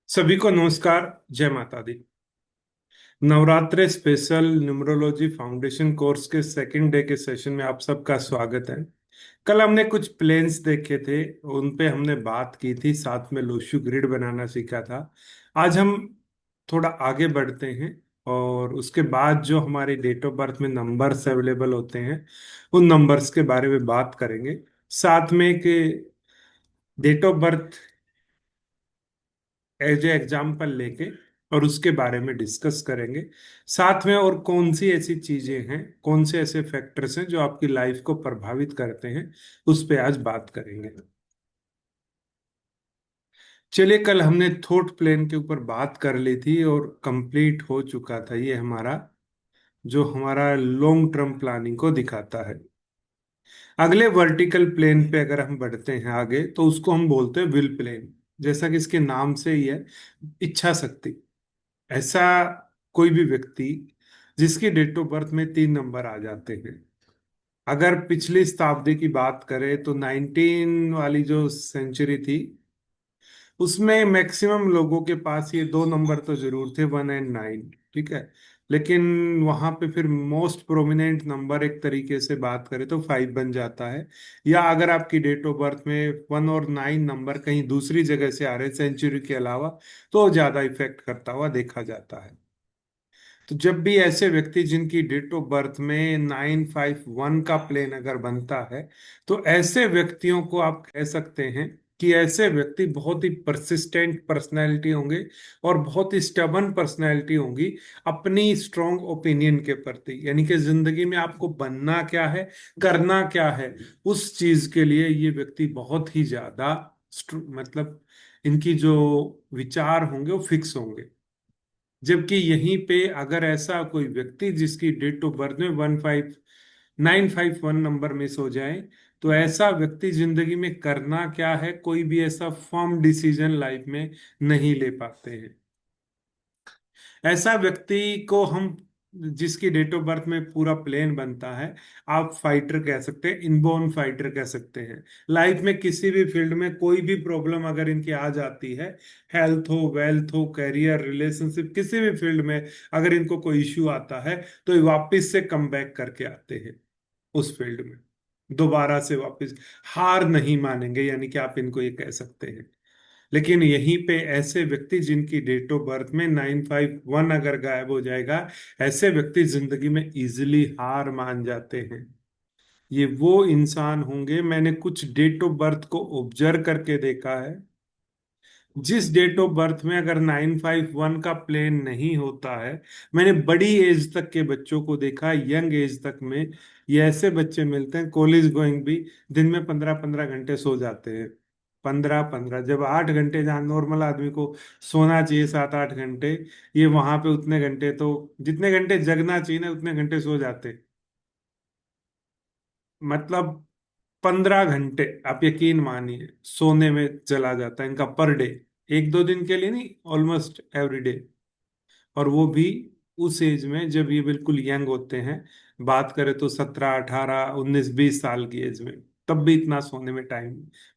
सभी को नमस्कार। जय माता दी। नवरात्रे स्पेशल न्यूमरोलॉजी फाउंडेशन कोर्स के सेकंड डे के सेशन में आप सबका स्वागत है। कल हमने कुछ प्लेन्स देखे थे, उन पे हमने बात की थी, साथ में लोशु ग्रिड बनाना सीखा था। आज हम थोड़ा आगे बढ़ते हैं और उसके बाद जो हमारे डेट ऑफ बर्थ में नंबर्स अवेलेबल होते हैं उन नंबर्स के बारे में बात करेंगे। साथ में कि date of birth as a example लेके और उसके बारे में डिस्कस करेंगे। साथ में और कौन सी ऐसी चीजें हैं, कौन से ऐसे फैक्टर्स हैं जो आपकी लाइफ को प्रभावित करते हैं, उस पे आज बात करेंगे। चलिए, कल हमने थॉट प्लेन के ऊपर बात कर ली थी और कंप्लीट हो चुका था ये हमारा, जो हमारा लॉन्ग टर्म प्लानिंग को दिखाता है। अगले वर्टिकल प्लेन पे अगर हम बढ़ते हैं आगे तो उसको हम बोलते हैं विल प्लेन। जैसा कि इसके नाम से ही है, इच्छा शक्ति। ऐसा कोई भी व्यक्ति जिसकी डेट ऑफ बर्थ में 3 नंबर आ जाते हैं। अगर पिछली शताब्दी की बात करें तो 19 वाली जो सेंचुरी थी उसमें मैक्सिमम लोगों के पास ये 2 नंबर तो जरूर थे, 1 और 9। ठीक है। लेकिन वहां पे फिर मोस्ट प्रोमिनेंट नंबर एक तरीके से बात करें तो 5 बन जाता है। या अगर आपकी डेट ऑफ बर्थ में 1 और 9 नंबर कहीं दूसरी जगह से आ रहे सेंचुरी के अलावा, तो ज्यादा इफेक्ट करता हुआ देखा जाता है। तो जब भी ऐसे व्यक्ति जिनकी डेट ऑफ बर्थ में 951 का प्लेन अगर बनता है, तो ऐसे व्यक्तियों को आप कह सकते हैं कि ऐसे व्यक्ति बहुत ही परसिस्टेंट पर्सनैलिटी होंगे और बहुत ही स्टबन पर्सनैलिटी होंगी अपनी स्ट्रॉन्ग ओपिनियन के प्रति। यानी कि जिंदगी में आपको बनना क्या है, करना क्या है, उस चीज के लिए ये व्यक्ति बहुत ही ज्यादा मतलब इनकी जो विचार होंगे वो फिक्स होंगे। जबकि यहीं पे अगर ऐसा कोई व्यक्ति जिसकी डेट ऑफ बर्थ में 15951 नंबर मिस हो जाए, तो ऐसा व्यक्ति जिंदगी में करना क्या है, कोई भी ऐसा फर्म डिसीजन लाइफ में नहीं ले पाते हैं। ऐसा व्यक्ति को हम, जिसकी डेट ऑफ बर्थ में पूरा प्लेन बनता है, आप फाइटर कह सकते हैं, इनबोर्न फाइटर कह सकते हैं। लाइफ में किसी भी फील्ड में कोई भी प्रॉब्लम अगर इनकी आ जाती है, हेल्थ हो, वेल्थ हो, करियर, रिलेशनशिप, किसी भी फील्ड में अगर इनको कोई इश्यू आता है तो ये वापस से कम बैक करके आते हैं उस फील्ड में, दोबारा से वापस हार नहीं मानेंगे। यानी कि आप इनको ये कह सकते हैं। लेकिन यहीं पे ऐसे व्यक्ति जिनकी डेट ऑफ बर्थ में 951 अगर गायब हो जाएगा, ऐसे व्यक्ति जिंदगी में इजिली हार मान जाते हैं। ये वो इंसान होंगे, मैंने कुछ डेट ऑफ बर्थ को ऑब्जर्व करके देखा है, जिस डेट ऑफ बर्थ में अगर 951 का प्लेन नहीं होता है। मैंने बड़ी एज तक के बच्चों को देखा, यंग एज तक में ये ऐसे बच्चे मिलते हैं, कॉलेज गोइंग भी, दिन में 15-15 घंटे सो जाते हैं। 15-15, जब 8 घंटे जहाँ नॉर्मल आदमी को सोना चाहिए 7-8 घंटे, ये वहां पे उतने घंटे, तो जितने घंटे जगना चाहिए ना उतने घंटे सो जाते। मतलब 15 घंटे आप यकीन मानिए सोने में चला जाता है इनका पर डे। 1-2 दिन के लिए नहीं, ऑलमोस्ट एवरी डे। और वो भी उस एज में जब ये बिल्कुल यंग होते हैं। बात करें तो 17, 18, 19, 20 साल की एज में, तब भी इतना सोने में टाइम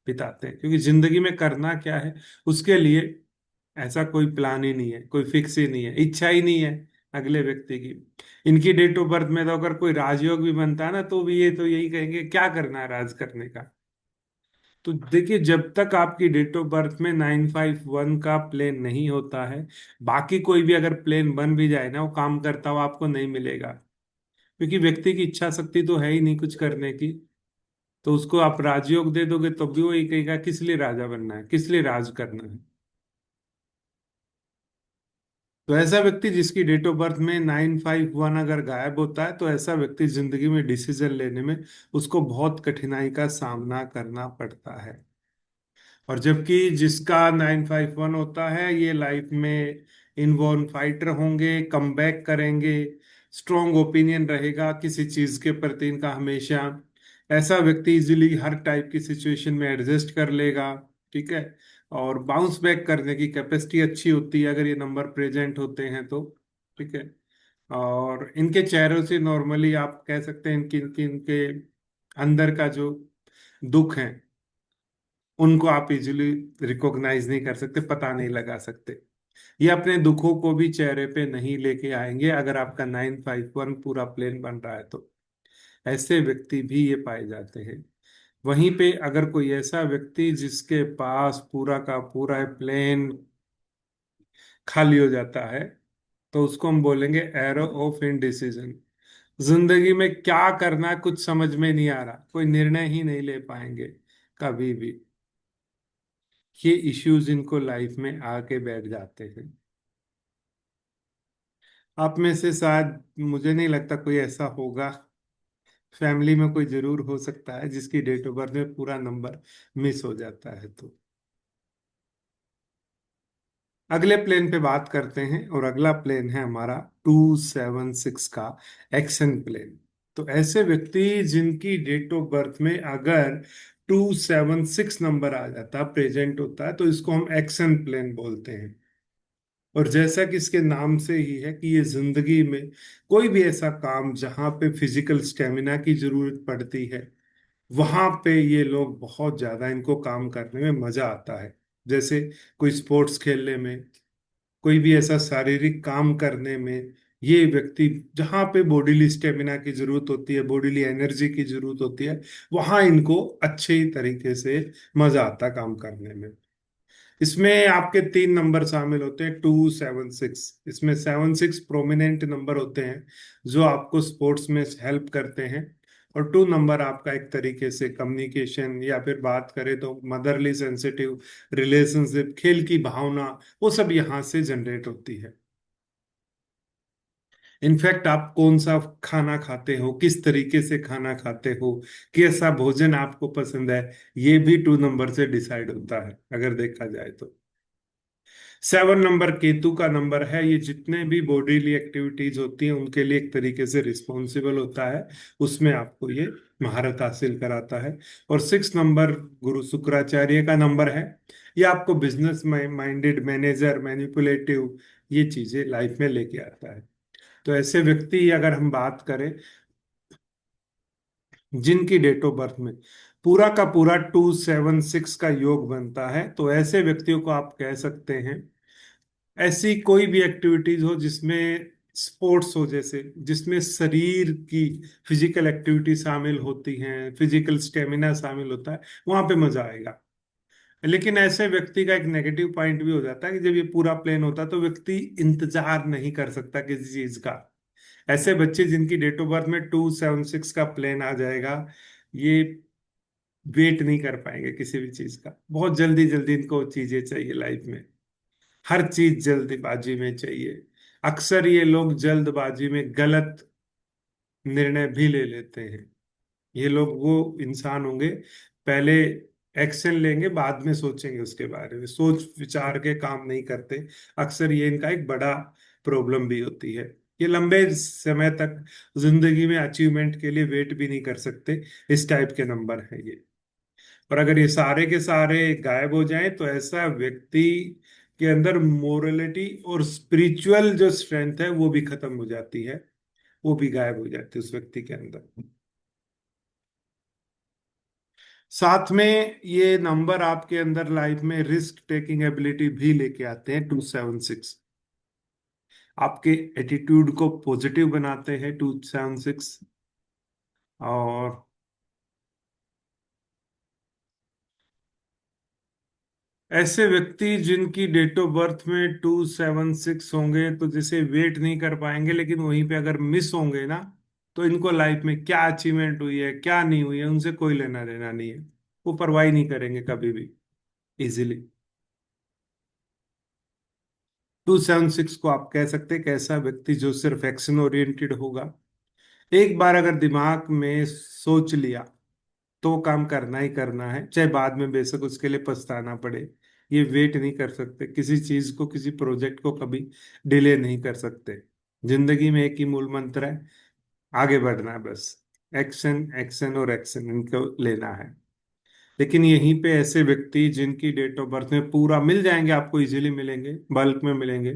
बिताते हैं, क्योंकि जिंदगी में करना क्या है उसके लिए ऐसा कोई प्लान ही नहीं है, कोई फिक्स ही नहीं है, इच्छा ही नहीं है अगले व्यक्ति की। इनकी डेट ऑफ बर्थ में तो अगर कोई राजयोग भी बनता है ना, तो भी ये तो यही कहेंगे क्या करना है राज करने का। तो देखिए, जब तक आपकी डेट ऑफ बर्थ में 951 का प्लेन नहीं होता है, बाकी कोई भी अगर प्लेन बन भी जाए ना, वो काम करता हुआ आपको नहीं मिलेगा। क्योंकि व्यक्ति की इच्छा शक्ति तो है ही नहीं कुछ करने की। तो उसको आप राजयोग दे दोगे तब भी वो यही कहेगा किस लिए राजा बनना है, किस लिए राज करना है। तो ऐसा व्यक्ति जिसकी डेट ऑफ बर्थ में 951 अगर गायब होता है, तो ऐसा व्यक्ति जिंदगी में डिसीजन लेने में उसको बहुत कठिनाई का सामना करना पड़ता है। और जबकि जिसका 951 होता है, ये लाइफ में इनबॉर्न फाइटर होंगे, कम बैक करेंगे, स्ट्रॉन्ग ओपिनियन रहेगा किसी चीज के प्रति इनका हमेशा। ऐसा व्यक्ति इजीली हर टाइप की सिचुएशन में एडजस्ट कर लेगा। ठीक है। और बाउंस बैक करने की कैपेसिटी अच्छी होती है अगर ये नंबर प्रेजेंट होते हैं तो। ठीक है। और इनके चेहरों से नॉर्मली आप कह सकते हैं इनके इनके इनके अंदर का जो दुख है उनको आप इजीली रिकॉग्नाइज नहीं कर सकते, पता नहीं लगा सकते। ये अपने दुखों को भी चेहरे पे नहीं लेके आएंगे अगर आपका 951 पूरा प्लेन बन रहा है तो। ऐसे व्यक्ति भी ये पाए जाते हैं। वहीं पे अगर कोई ऐसा व्यक्ति जिसके पास पूरा का पूरा प्लेन खाली हो जाता है, तो उसको हम बोलेंगे एरो ऑफ इनडिसीजन। जिंदगी में क्या करना है कुछ समझ में नहीं आ रहा, कोई निर्णय ही नहीं ले पाएंगे कभी भी। ये इश्यूज इनको लाइफ में आके बैठ जाते हैं। आप में से शायद, मुझे नहीं लगता कोई ऐसा होगा, फैमिली में कोई जरूर हो सकता है जिसकी डेट ऑफ बर्थ में पूरा नंबर मिस हो जाता है। तो अगले प्लेन पे बात करते हैं, और अगला प्लेन है हमारा 276 का एक्शन प्लेन। तो ऐसे व्यक्ति जिनकी डेट ऑफ बर्थ में अगर 276 नंबर आ जाता, प्रेजेंट होता है, तो इसको हम एक्शन प्लेन बोलते हैं। और जैसा कि इसके नाम से ही है कि ये जिंदगी में कोई भी ऐसा काम जहां पे फिजिकल स्टेमिना की जरूरत पड़ती है, वहां पे ये लोग बहुत ज्यादा, इनको काम करने में मजा आता है। जैसे कोई स्पोर्ट्स खेलने में, कोई भी ऐसा शारीरिक काम करने में, ये व्यक्ति जहां पे बॉडीली स्टेमिना की जरूरत होती है, बॉडीली एनर्जी की जरूरत होती है, वहां इनको अच्छे तरीके से मजा आता है काम करने में। इसमें आपके 3 नंबर शामिल होते हैं, 276। इसमें 76 प्रोमिनेंट नंबर होते हैं जो आपको स्पोर्ट्स में हेल्प करते हैं। और 2 नंबर आपका एक तरीके से कम्युनिकेशन, या फिर बात करें तो मदरली सेंसिटिव रिलेशनशिप, खेल की भावना, वो सब यहाँ से जनरेट होती है। इनफैक्ट आप कौन सा खाना खाते हो, किस तरीके से खाना खाते हो, कैसा भोजन आपको पसंद है, ये भी 2 नंबर से डिसाइड होता है अगर देखा जाए तो। 7 नंबर केतु का नंबर है। ये जितने भी बॉडीली एक्टिविटीज होती हैं उनके लिए एक तरीके से रिस्पॉन्सिबल होता है, उसमें आपको ये महारत हासिल कराता है। और 6 नंबर गुरु शुक्राचार्य का नंबर है। ये आपको बिजनेस माइंडेड, मैनेजर, मैनिपुलेटिव, ये चीजें लाइफ में लेके आता है। तो ऐसे व्यक्ति अगर हम बात करें जिनकी डेट ऑफ बर्थ में पूरा का पूरा 276 का योग बनता है, तो ऐसे व्यक्तियों को आप कह सकते हैं, ऐसी कोई भी एक्टिविटीज हो जिसमें स्पोर्ट्स हो, जैसे जिसमें शरीर की फिजिकल एक्टिविटी शामिल होती हैं, फिजिकल स्टेमिना शामिल होता है, वहां पे मजा आएगा। लेकिन ऐसे व्यक्ति का एक नेगेटिव पॉइंट भी हो जाता है कि जब ये पूरा प्लेन होता है तो व्यक्ति इंतजार नहीं कर सकता किसी चीज का। ऐसे बच्चे जिनकी डेट ऑफ बर्थ में 276 का प्लेन आ जाएगा, ये वेट नहीं कर पाएंगे किसी भी चीज का, बहुत जल्दी जल्दी इनको चीजें चाहिए लाइफ में। हर चीज जल्दबाजी में चाहिए। अक्सर ये लोग जल्दबाजी में गलत निर्णय भी ले लेते हैं। ये लोग वो इंसान होंगे, पहले एक्शन लेंगे बाद में सोचेंगे उसके बारे में, सोच विचार के काम नहीं करते। अक्सर ये इनका एक बड़ा प्रॉब्लम भी होती है। ये लंबे समय तक जिंदगी में अचीवमेंट के लिए वेट भी नहीं कर सकते। इस टाइप के नंबर है ये। और अगर ये सारे के सारे गायब हो जाएं तो ऐसा व्यक्ति के अंदर मोरलिटी और स्पिरिचुअल जो स्ट्रेंथ है वो भी खत्म हो जाती है, वो भी गायब हो जाती है उस व्यक्ति के अंदर। साथ में ये नंबर आपके अंदर लाइफ में रिस्क टेकिंग एबिलिटी भी लेके आते हैं, 276। आपके एटीट्यूड को पॉजिटिव बनाते हैं 276। और ऐसे व्यक्ति जिनकी डेट ऑफ बर्थ में 276 होंगे, तो जैसे वेट नहीं कर पाएंगे, लेकिन वहीं पे अगर मिस होंगे ना, तो इनको लाइफ में क्या अचीवमेंट हुई है क्या नहीं हुई है उनसे कोई लेना देना नहीं है। वो परवाह नहीं करेंगे कभी भी इजीली। 276 को आप कह सकते हैं कैसा व्यक्ति जो सिर्फ एक्शन ओरिएंटेड होगा। एक बार अगर दिमाग में सोच लिया तो काम करना ही करना है, चाहे बाद में बेशक उसके लिए पछताना पड़े। ये वेट नहीं कर सकते किसी चीज को, किसी प्रोजेक्ट को कभी डिले नहीं कर सकते। जिंदगी में एक ही मूल मंत्र है, आगे बढ़ना है बस। एक्शन एक्शन और एक्शन इनको लेना है। लेकिन यहीं पे ऐसे व्यक्ति जिनकी डेट ऑफ बर्थ में पूरा मिल जाएंगे, आपको इजीली मिलेंगे, बल्क में मिलेंगे,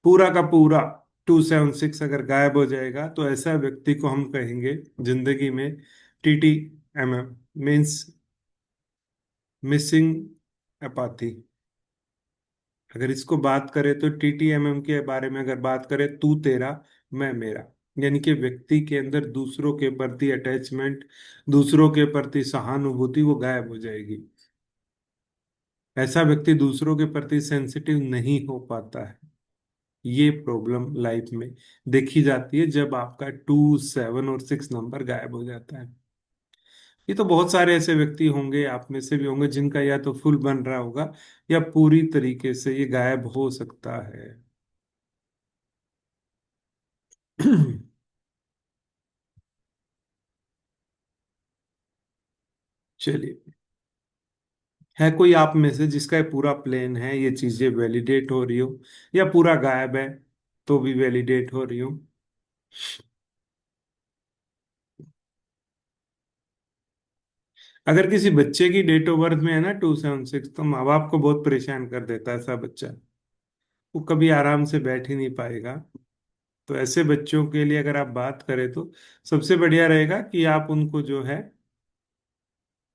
पूरा का पूरा 276 अगर गायब हो जाएगा, तो ऐसा व्यक्ति को हम कहेंगे जिंदगी में TTMM, मीन्स मिसिंग एपाथी। अगर इसको बात करें तो टीटीएमएम के बारे में अगर बात करें, तू तेरा मैं मेरा, यानी कि व्यक्ति के अंदर दूसरों के प्रति अटैचमेंट, दूसरों के प्रति सहानुभूति वो गायब हो जाएगी। ऐसा व्यक्ति दूसरों के प्रति सेंसिटिव नहीं हो पाता है। ये प्रॉब्लम लाइफ में देखी जाती है जब आपका 2, 7 और 6 नंबर गायब हो जाता है। ये तो बहुत सारे ऐसे व्यक्ति होंगे, आप में से भी होंगे, जिनका या तो फुल बन रहा होगा या पूरी तरीके से ये गायब हो सकता है। चलिए, है कोई आप में से जिसका ये पूरा प्लेन है, ये चीजें वैलिडेट हो रही हो, या पूरा गायब है तो भी वैलिडेट हो रही हो? अगर किसी बच्चे की डेट ऑफ बर्थ में है ना 2, 7, 6, तो माँ बाप को बहुत परेशान कर देता है ऐसा बच्चा। वो कभी आराम से बैठ ही नहीं पाएगा। तो ऐसे बच्चों के लिए अगर आप बात करें तो सबसे बढ़िया रहेगा कि आप उनको जो है,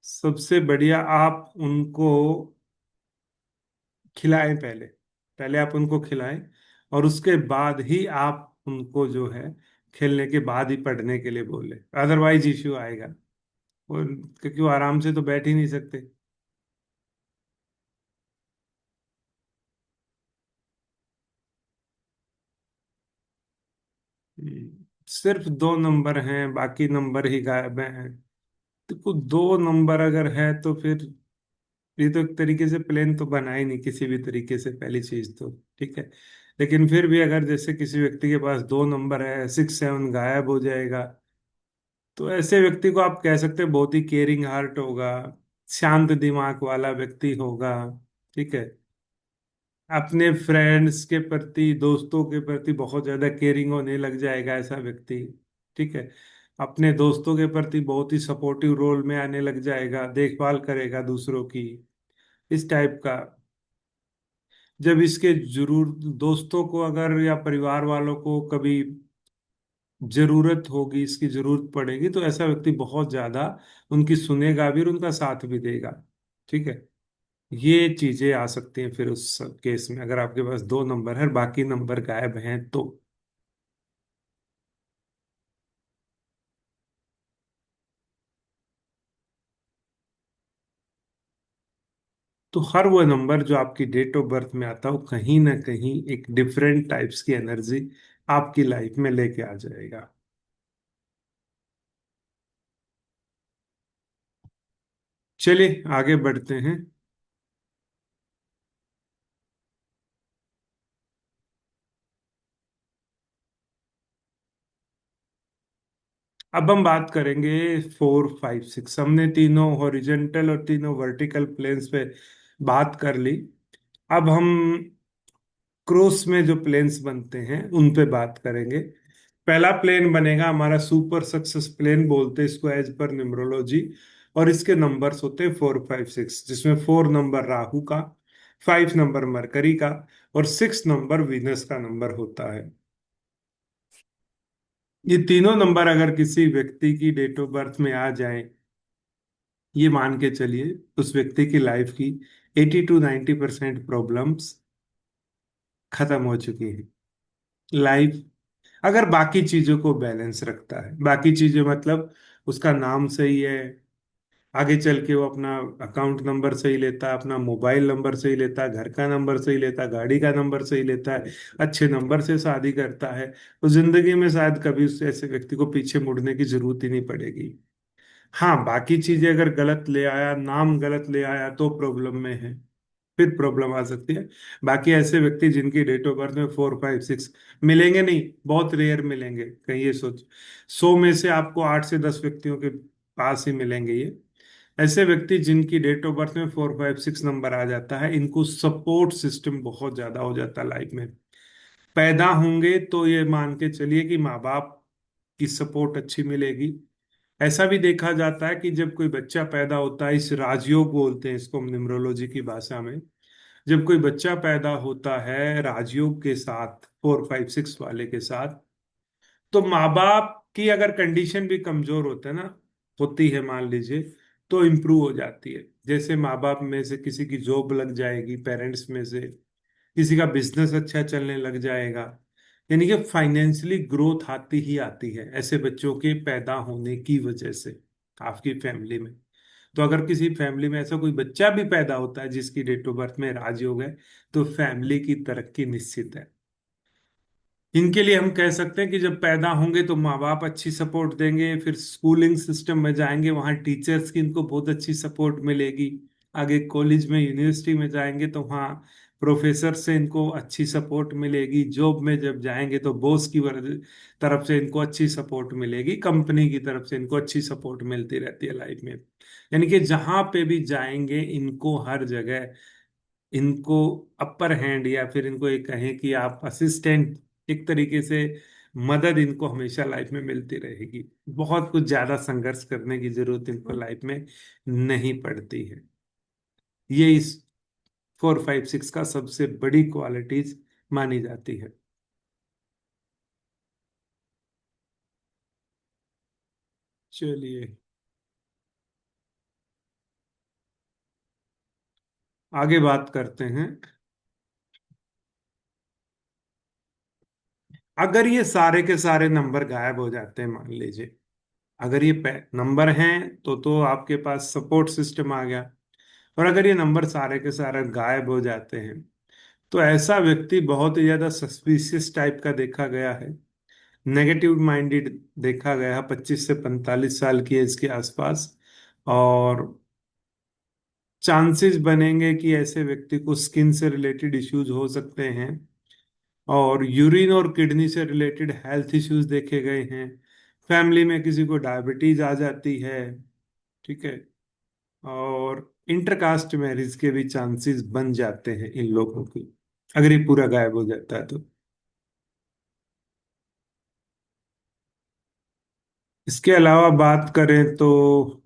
सबसे बढ़िया आप उनको खिलाएं पहले। पहले आप उनको खिलाएं, और उसके बाद ही आप उनको जो है खेलने के बाद ही पढ़ने के लिए बोले, अदरवाइज इश्यू आएगा। और क्योंकि वो आराम से तो बैठ ही नहीं सकते। सिर्फ 2 नंबर हैं, बाकी नंबर ही गायब हैं। देखो, 2 नंबर अगर है तो फिर ये तो एक तरीके से प्लेन तो बना ही नहीं किसी भी तरीके से, पहली चीज तो ठीक है। लेकिन फिर भी अगर जैसे किसी व्यक्ति के पास 2 नंबर है, 6, 7 गायब हो जाएगा, तो ऐसे व्यक्ति को आप कह सकते हैं बहुत ही केयरिंग हार्ट होगा, शांत दिमाग वाला व्यक्ति होगा। ठीक है। अपने फ्रेंड्स के प्रति, दोस्तों के प्रति बहुत ज्यादा केयरिंग होने लग जाएगा ऐसा व्यक्ति। ठीक है। अपने दोस्तों के प्रति बहुत ही सपोर्टिव रोल में आने लग जाएगा, देखभाल करेगा दूसरों की, इस टाइप का। जब इसके जरूर दोस्तों को अगर या परिवार वालों को कभी जरूरत होगी, इसकी जरूरत पड़ेगी, तो ऐसा व्यक्ति बहुत ज्यादा उनकी सुनेगा भी और उनका साथ भी देगा। ठीक है। ये चीजें आ सकती हैं फिर उस केस में, अगर आपके पास 2 नंबर है बाकी नंबर गायब हैं तो। हर वो नंबर जो आपकी डेट ऑफ बर्थ में आता हो, कहीं ना कहीं एक डिफरेंट टाइप्स की एनर्जी आपकी लाइफ में लेके आ जाएगा। चलिए आगे बढ़ते हैं। अब हम बात करेंगे 4, 5, 6। हमने तीनों हॉरिजेंटल और तीनों वर्टिकल प्लेन्स पे बात कर ली। अब हम क्रॉस में जो प्लेन्स बनते हैं उन पे बात करेंगे। पहला प्लेन बनेगा हमारा सुपर सक्सेस प्लेन, बोलते हैं इसको एज पर न्यूमरोलॉजी। और इसके नंबर्स होते हैं 4, 5, 6, जिसमें 4 नंबर राहु का, 5 नंबर मरकरी का, और 6 नंबर वीनस का नंबर होता है। ये तीनों नंबर अगर किसी व्यक्ति की डेट ऑफ बर्थ में आ जाएं, ये मान के चलिए उस व्यक्ति की लाइफ की 80 to 90% प्रॉब्लम्स खत्म हो चुकी हैं। लाइफ, अगर बाकी चीजों को बैलेंस रखता है, बाकी चीजें मतलब उसका नाम सही है, आगे चल के वो अपना अकाउंट नंबर सही लेता है, अपना मोबाइल नंबर सही लेता है, घर का नंबर सही लेता है, गाड़ी का नंबर सही लेता है, अच्छे नंबर से शादी करता है, तो जिंदगी में शायद कभी उस ऐसे व्यक्ति को पीछे मुड़ने की जरूरत ही नहीं पड़ेगी। हाँ, बाकी चीजें अगर गलत ले आया, नाम गलत ले आया, तो प्रॉब्लम में है, फिर प्रॉब्लम आ सकती है। बाकी ऐसे व्यक्ति जिनकी डेट ऑफ बर्थ में 4, 5, 6 मिलेंगे नहीं, बहुत रेयर मिलेंगे। कहीं ये सोच, 100 में से आपको 8 से 10 व्यक्तियों के पास ही मिलेंगे ये। ऐसे व्यक्ति जिनकी डेट ऑफ बर्थ में 4, 5, 6 नंबर आ जाता है, इनको सपोर्ट सिस्टम बहुत ज्यादा हो जाता है लाइफ में। पैदा होंगे तो ये मान के चलिए कि माँ बाप की सपोर्ट अच्छी मिलेगी। ऐसा भी देखा जाता है कि जब कोई बच्चा पैदा होता है, इस राजयोग बोलते हैं इसको न्यूमरोलॉजी की भाषा में, जब कोई बच्चा पैदा होता है राजयोग के साथ, 4, 5, 6 वाले के साथ, तो माँ बाप की अगर कंडीशन भी कमजोर होता है ना, होती है मान लीजिए, तो इम्प्रूव हो जाती है। जैसे माँ बाप में से किसी की जॉब लग जाएगी, पेरेंट्स में से किसी का बिजनेस अच्छा चलने लग जाएगा, यानी कि फाइनेंशियली ग्रोथ आती ही आती है ऐसे बच्चों के पैदा होने की वजह से आपकी फैमिली में। तो अगर किसी फैमिली में ऐसा कोई बच्चा भी पैदा होता है जिसकी डेट ऑफ बर्थ में राजयोग है, तो फैमिली की तरक्की निश्चित है। इनके लिए हम कह सकते हैं कि जब पैदा होंगे तो माँ बाप अच्छी सपोर्ट देंगे, फिर स्कूलिंग सिस्टम में जाएंगे, वहाँ टीचर्स की इनको बहुत अच्छी सपोर्ट मिलेगी। आगे कॉलेज में, यूनिवर्सिटी में जाएंगे तो वहाँ प्रोफेसर से इनको अच्छी सपोर्ट मिलेगी। जॉब में जब जाएंगे तो बॉस की तरफ से इनको अच्छी सपोर्ट मिलेगी, कंपनी की तरफ से इनको अच्छी सपोर्ट मिलती रहती है लाइफ में। यानी कि जहाँ पे भी जाएंगे इनको हर जगह इनको अपर हैंड, या फिर इनको ये कहें कि आप असिस्टेंट, एक तरीके से मदद इनको हमेशा लाइफ में मिलती रहेगी। बहुत कुछ ज्यादा संघर्ष करने की जरूरत इनको लाइफ में नहीं पड़ती है। ये इस 4 5 6 का सबसे बड़ी क्वालिटीज मानी जाती है। चलिए आगे बात करते हैं। अगर ये सारे के सारे नंबर गायब हो जाते हैं, मान लीजिए अगर ये नंबर हैं, तो आपके पास सपोर्ट सिस्टम आ गया। और अगर ये नंबर सारे के सारे गायब हो जाते हैं, तो ऐसा व्यक्ति बहुत ही ज्यादा सस्पिशियस टाइप का देखा गया है, नेगेटिव माइंडेड देखा गया है, 25 से 45 साल की एज के आसपास। और चांसेस बनेंगे कि ऐसे व्यक्ति को स्किन से रिलेटेड इश्यूज हो सकते हैं, और यूरिन और किडनी से रिलेटेड हेल्थ इश्यूज देखे गए हैं। फैमिली में किसी को डायबिटीज आ जाती है, ठीक है। और इंटरकास्ट मैरिज के भी चांसेस बन जाते हैं इन लोगों की, अगर ये पूरा गायब हो जाता है तो। इसके अलावा बात करें तो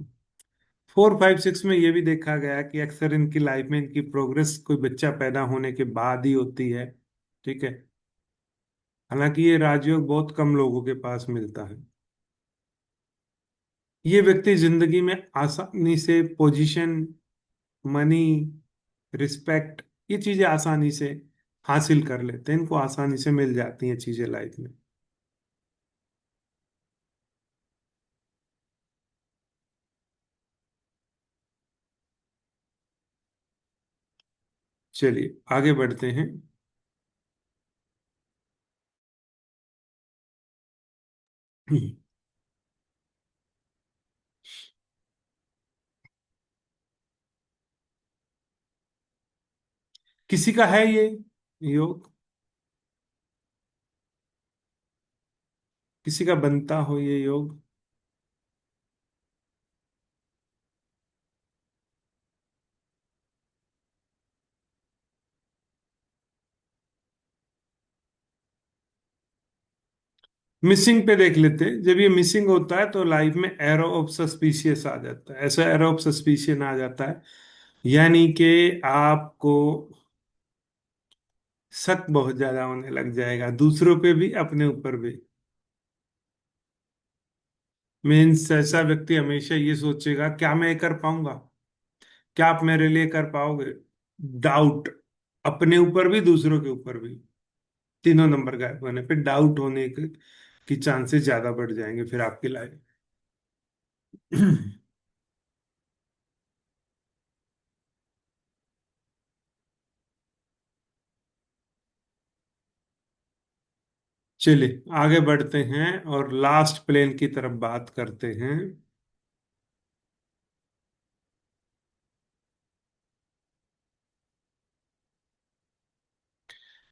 4 5 6 में ये भी देखा गया कि अक्सर इनकी लाइफ में इनकी प्रोग्रेस कोई बच्चा पैदा होने के बाद ही होती है, ठीक है। हालांकि ये राजयोग बहुत कम लोगों के पास मिलता है। ये व्यक्ति जिंदगी में आसानी से पोजीशन, मनी, रिस्पेक्ट, ये चीजें आसानी से हासिल कर लेते हैं, इनको आसानी से मिल जाती हैं चीजें लाइफ में। चलिए आगे बढ़ते हैं। किसी का है ये योग, किसी का बनता हो ये योग। मिसिंग पे देख लेते हैं। जब ये मिसिंग होता है तो लाइफ में एरो ऑफ सस्पिशियस आ जाता है, ऐसा एरो ऑफ सस्पिशियन आ जाता है, यानी कि आपको शक बहुत ज्यादा होने लग जाएगा, दूसरों पे भी अपने ऊपर भी। मीन्स ऐसा व्यक्ति हमेशा ये सोचेगा क्या मैं ये कर पाऊंगा, क्या आप मेरे लिए कर पाओगे। डाउट, अपने ऊपर भी दूसरों के ऊपर भी, तीनों नंबर गायब होने पे डाउट होने की चांसेस ज्यादा बढ़ जाएंगे फिर आपकी लाइफ। चलिए आगे बढ़ते हैं और लास्ट प्लेन की तरफ बात करते हैं।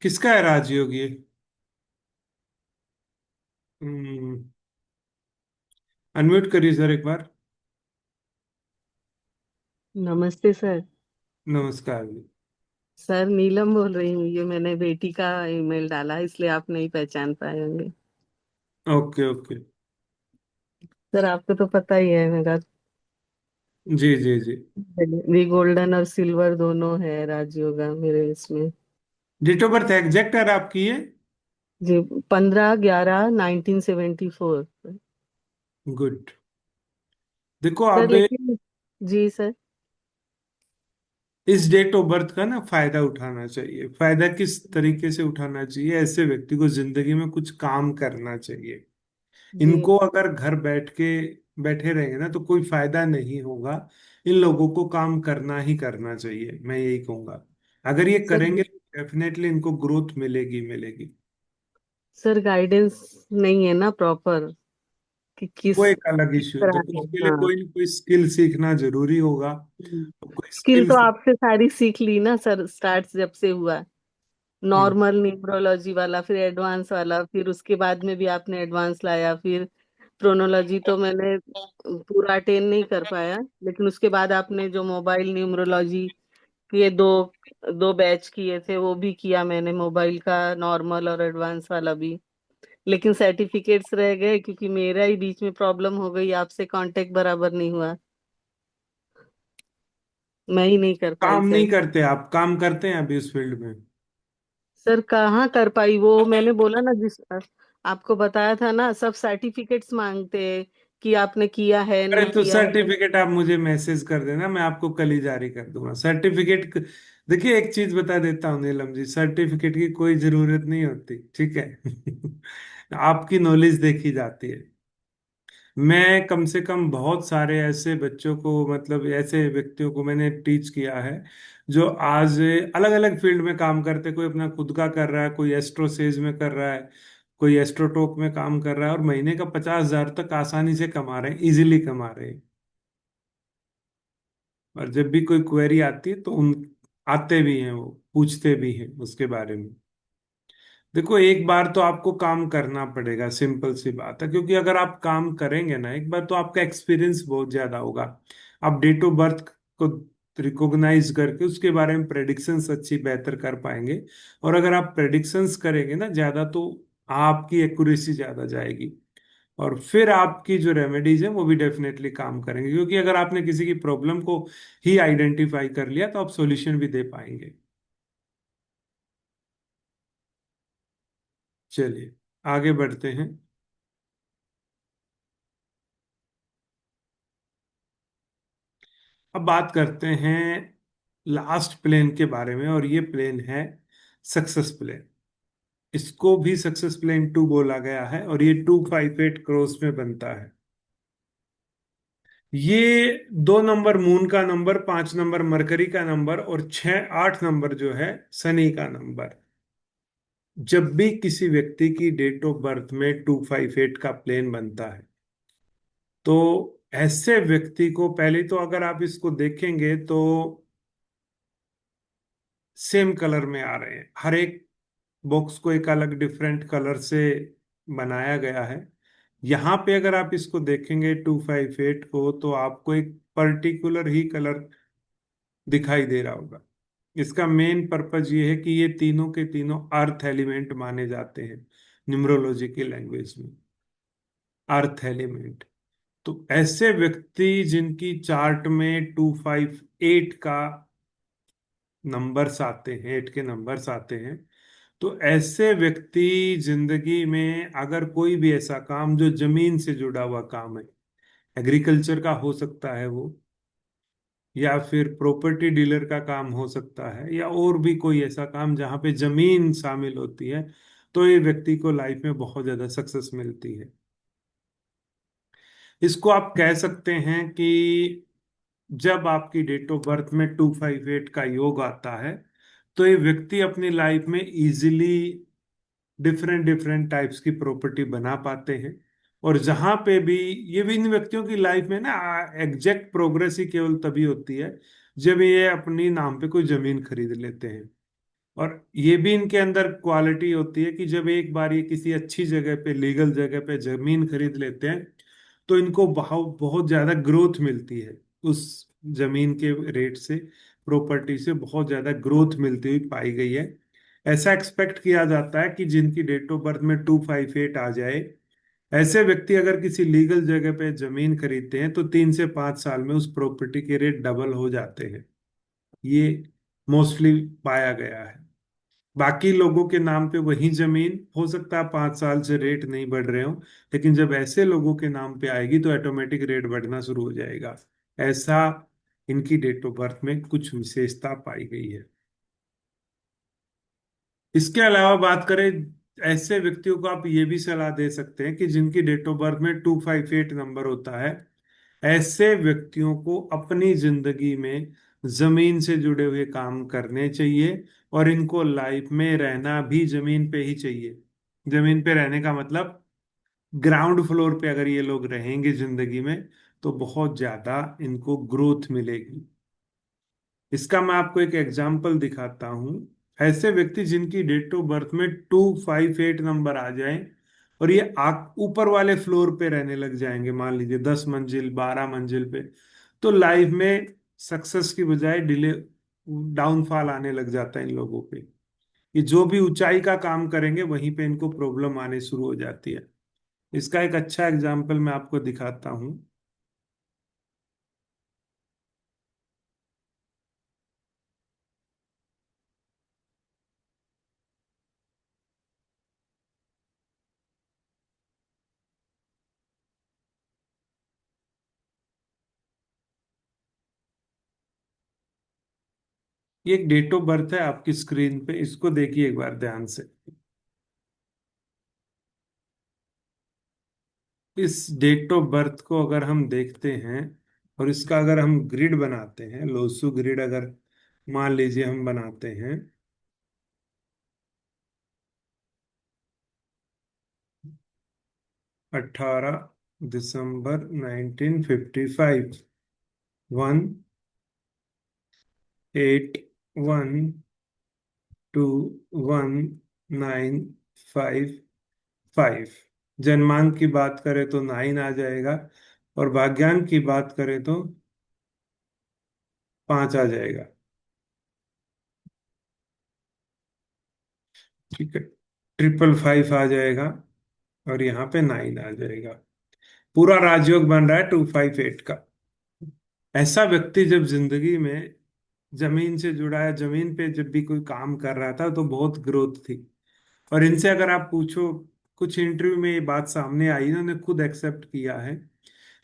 किसका है राजयोग ये? अनम्यूट करिए सर एक बार। नमस्ते सर। नमस्कार जी। सर नीलम बोल रही हूँ, ये मैंने बेटी का ईमेल डाला इसलिए आप नहीं पहचान पाए होंगे। Okay okay. सर आपको तो पता ही है मेरा। जी जी जी। भी गोल्डन और सिल्वर दोनों है राजयोगा मेरे इसमें। डेट ऑफ बर्थ एग्जैक्ट है आपकी ये? जी, 15/11/1974। गुड। देखो सर अब लेकिन जी सर। इस डेट ऑफ बर्थ का ना फायदा उठाना चाहिए। फायदा किस तरीके से उठाना चाहिए? ऐसे व्यक्ति को जिंदगी में कुछ काम करना चाहिए। जी इनको अगर घर बैठे रहेंगे ना तो कोई फायदा नहीं होगा। इन लोगों को काम करना ही करना चाहिए, मैं यही कहूंगा। अगर ये सर। करेंगे डेफिनेटली इनको ग्रोथ मिलेगी मिलेगी। सर गाइडेंस नहीं है ना प्रॉपर, कि वो किस एक अलग किस इश्यू है, तो तरह है। उसके लिए हाँ। कोई ना कोई स्किल सीखना जरूरी होगा। तो कोई स्किल स्किल तो आपसे सारी सीख ली ना सर, स्टार्ट जब से हुआ। नॉर्मल न्यूमरोलॉजी वाला, फिर एडवांस वाला, फिर उसके बाद में भी आपने एडवांस लाया, फिर प्रोनोलॉजी तो मैंने पूरा अटेन नहीं कर पाया। लेकिन उसके बाद आपने जो मोबाइल न्यूमरोलॉजी के दो दो बैच किए थे, वो भी किया मैंने, मोबाइल का नॉर्मल और एडवांस वाला भी। लेकिन सर्टिफिकेट्स रह गए, क्योंकि मेरा ही बीच में प्रॉब्लम हो गई, आपसे कांटेक्ट बराबर नहीं हुआ, मैं ही नहीं कर पाई काम नहीं सर। करते आप? काम करते हैं अभी उस फील्ड में? सर कहाँ कर पाई, वो मैंने बोला ना, जिस आपको बताया था ना, सब सर्टिफिकेट्स मांगते हैं कि आपने किया है अरे नहीं तो किया है। सर्टिफिकेट आप मुझे मैसेज कर देना, मैं आपको कल ही जारी कर दूंगा सर्टिफिकेट। देखिए एक चीज बता देता हूँ नीलम जी, सर्टिफिकेट की कोई जरूरत नहीं होती, ठीक है? आपकी नॉलेज देखी जाती है। मैं कम से कम बहुत सारे ऐसे बच्चों को, मतलब ऐसे व्यक्तियों को मैंने टीच किया है जो आज अलग अलग फील्ड में काम करते। कोई अपना खुद का कर रहा है, कोई एस्ट्रोसेज में कर रहा है, कोई एस्ट्रोटॉक में काम कर रहा है, और महीने का 50,000 तक आसानी से कमा रहे हैं, इजीली कमा रहे हैं। और जब भी कोई क्वेरी आती है तो उन आते भी हैं, वो पूछते भी हैं उसके बारे में। देखो एक बार तो आपको काम करना पड़ेगा, सिंपल सी बात है, क्योंकि अगर आप काम करेंगे ना एक बार तो आपका एक्सपीरियंस बहुत ज्यादा होगा। आप डेट ऑफ बर्थ को रिकॉग्नाइज करके उसके बारे में प्रेडिक्शंस अच्छी बेहतर कर पाएंगे। और अगर आप प्रेडिक्शंस करेंगे ना ज्यादा तो आपकी एक्यूरेसी ज्यादा जाएगी। और फिर आपकी जो रेमेडीज है वो भी डेफिनेटली काम करेंगे, क्योंकि अगर आपने किसी की प्रॉब्लम को ही आइडेंटिफाई कर लिया तो आप सॉल्यूशन भी दे पाएंगे। चलिए आगे बढ़ते हैं। अब बात करते हैं लास्ट प्लेन के बारे में, और ये प्लेन है सक्सेस प्लेन। इसको भी सक्सेस प्लेन 2 बोला गया है, और ये 258 क्रॉस में बनता है। ये 2 नंबर मून का नंबर, 5 नंबर मरकरी का नंबर, और 6 8 नंबर जो है शनि का नंबर। जब भी किसी व्यक्ति की डेट ऑफ बर्थ में 258 का प्लेन बनता है तो ऐसे व्यक्ति को, पहले तो अगर आप इसको देखेंगे तो सेम कलर में आ रहे हैं। हर एक बॉक्स को एक अलग डिफरेंट कलर से बनाया गया है। यहाँ पे अगर आप इसको देखेंगे 258 को, तो आपको एक पर्टिकुलर ही कलर दिखाई दे रहा होगा। इसका मेन पर्पज ये है कि ये तीनों के तीनों अर्थ एलिमेंट माने जाते हैं न्यूमरोलॉजी की लैंग्वेज में। Earth element. तो ऐसे व्यक्ति जिनकी चार्ट में 258 का नंबर्स आते हैं, 8 के नंबर्स आते हैं, तो ऐसे व्यक्ति जिंदगी में अगर कोई भी ऐसा काम जो जमीन से जुड़ा हुआ काम है, एग्रीकल्चर का हो सकता है वो, या फिर प्रॉपर्टी डीलर का काम हो सकता है, या और भी कोई ऐसा काम जहाँ पे जमीन शामिल होती है, तो ये व्यक्ति को लाइफ में बहुत ज्यादा सक्सेस मिलती है। इसको आप कह सकते हैं कि जब आपकी डेट ऑफ बर्थ में 258 का योग आता है तो ये व्यक्ति अपनी लाइफ में इजीली डिफरेंट डिफरेंट टाइप्स की प्रॉपर्टी बना पाते हैं। और जहां पे भी, ये भी इन व्यक्तियों की लाइफ में ना एग्जैक्ट प्रोग्रेस ही केवल तभी होती है जब ये अपनी नाम पे कोई जमीन खरीद लेते हैं। और ये भी इनके अंदर क्वालिटी होती है कि जब एक बार ये किसी अच्छी जगह पे, लीगल जगह पे जमीन खरीद लेते हैं तो इनको बहुत बहुत ज्यादा ग्रोथ मिलती है उस जमीन के रेट से। प्रॉपर्टी से बहुत ज्यादा ग्रोथ मिलती हुई पाई गई है। ऐसा एक्सपेक्ट किया जाता है कि जिनकी डेट ऑफ बर्थ में 258 आ जाए, ऐसे व्यक्ति अगर किसी लीगल जगह पे जमीन खरीदते हैं तो 3 से 5 साल में उस प्रॉपर्टी के रेट डबल हो जाते हैं। ये मोस्टली पाया गया है। बाकी लोगों के नाम पे वही जमीन हो सकता है 5 साल से रेट नहीं बढ़ रहे हो, लेकिन जब ऐसे लोगों के नाम पे आएगी तो ऑटोमेटिक रेट बढ़ना शुरू हो जाएगा। ऐसा इनकी डेट ऑफ बर्थ में कुछ विशेषता पाई गई है। इसके अलावा बात करें, ऐसे व्यक्तियों को आप ये भी सलाह दे सकते हैं कि जिनकी डेट ऑफ बर्थ में 258 नंबर होता है, ऐसे व्यक्तियों को अपनी जिंदगी में जमीन से जुड़े हुए काम करने चाहिए, और इनको लाइफ में रहना भी जमीन पे ही चाहिए। जमीन पे रहने का मतलब ग्राउंड फ्लोर पे अगर ये लोग रहेंगे जिंदगी में, तो बहुत ज्यादा इनको ग्रोथ मिलेगी। इसका मैं आपको एक एग्जाम्पल दिखाता हूं। ऐसे व्यक्ति जिनकी डेट ऑफ बर्थ में 258 नंबर आ जाए, और ये ऊपर वाले फ्लोर पे रहने लग जाएंगे, मान लीजिए 10 मंजिल 12 मंजिल पे, तो लाइफ में सक्सेस की बजाय डिले डाउनफॉल आने लग जाता है इन लोगों पे। ये जो भी ऊंचाई का काम करेंगे वहीं पे इनको प्रॉब्लम आने शुरू हो जाती है। इसका एक अच्छा एग्जाम्पल मैं आपको दिखाता हूँ। ये एक डेट ऑफ बर्थ है आपकी स्क्रीन पे, इसको देखिए एक बार ध्यान से। इस डेट ऑफ बर्थ को अगर हम देखते हैं, और इसका अगर हम ग्रिड बनाते हैं, लोसू ग्रिड अगर मान लीजिए हम बनाते हैं, 18 दिसंबर 1955, 1812195 जन्मांक की बात करें तो 9 आ जाएगा, और भाग्यांक की बात करें तो 5 आ जाएगा। ठीक है, 555 आ जाएगा, और यहाँ पे 9 आ जाएगा। पूरा राजयोग बन रहा है 258 का। ऐसा व्यक्ति जब जिंदगी में जमीन से जुड़ा है, जमीन पे जब भी कोई काम कर रहा था तो बहुत ग्रोथ थी। और इनसे अगर आप पूछो, कुछ इंटरव्यू में ये बात सामने आई, इन्होंने खुद एक्सेप्ट किया है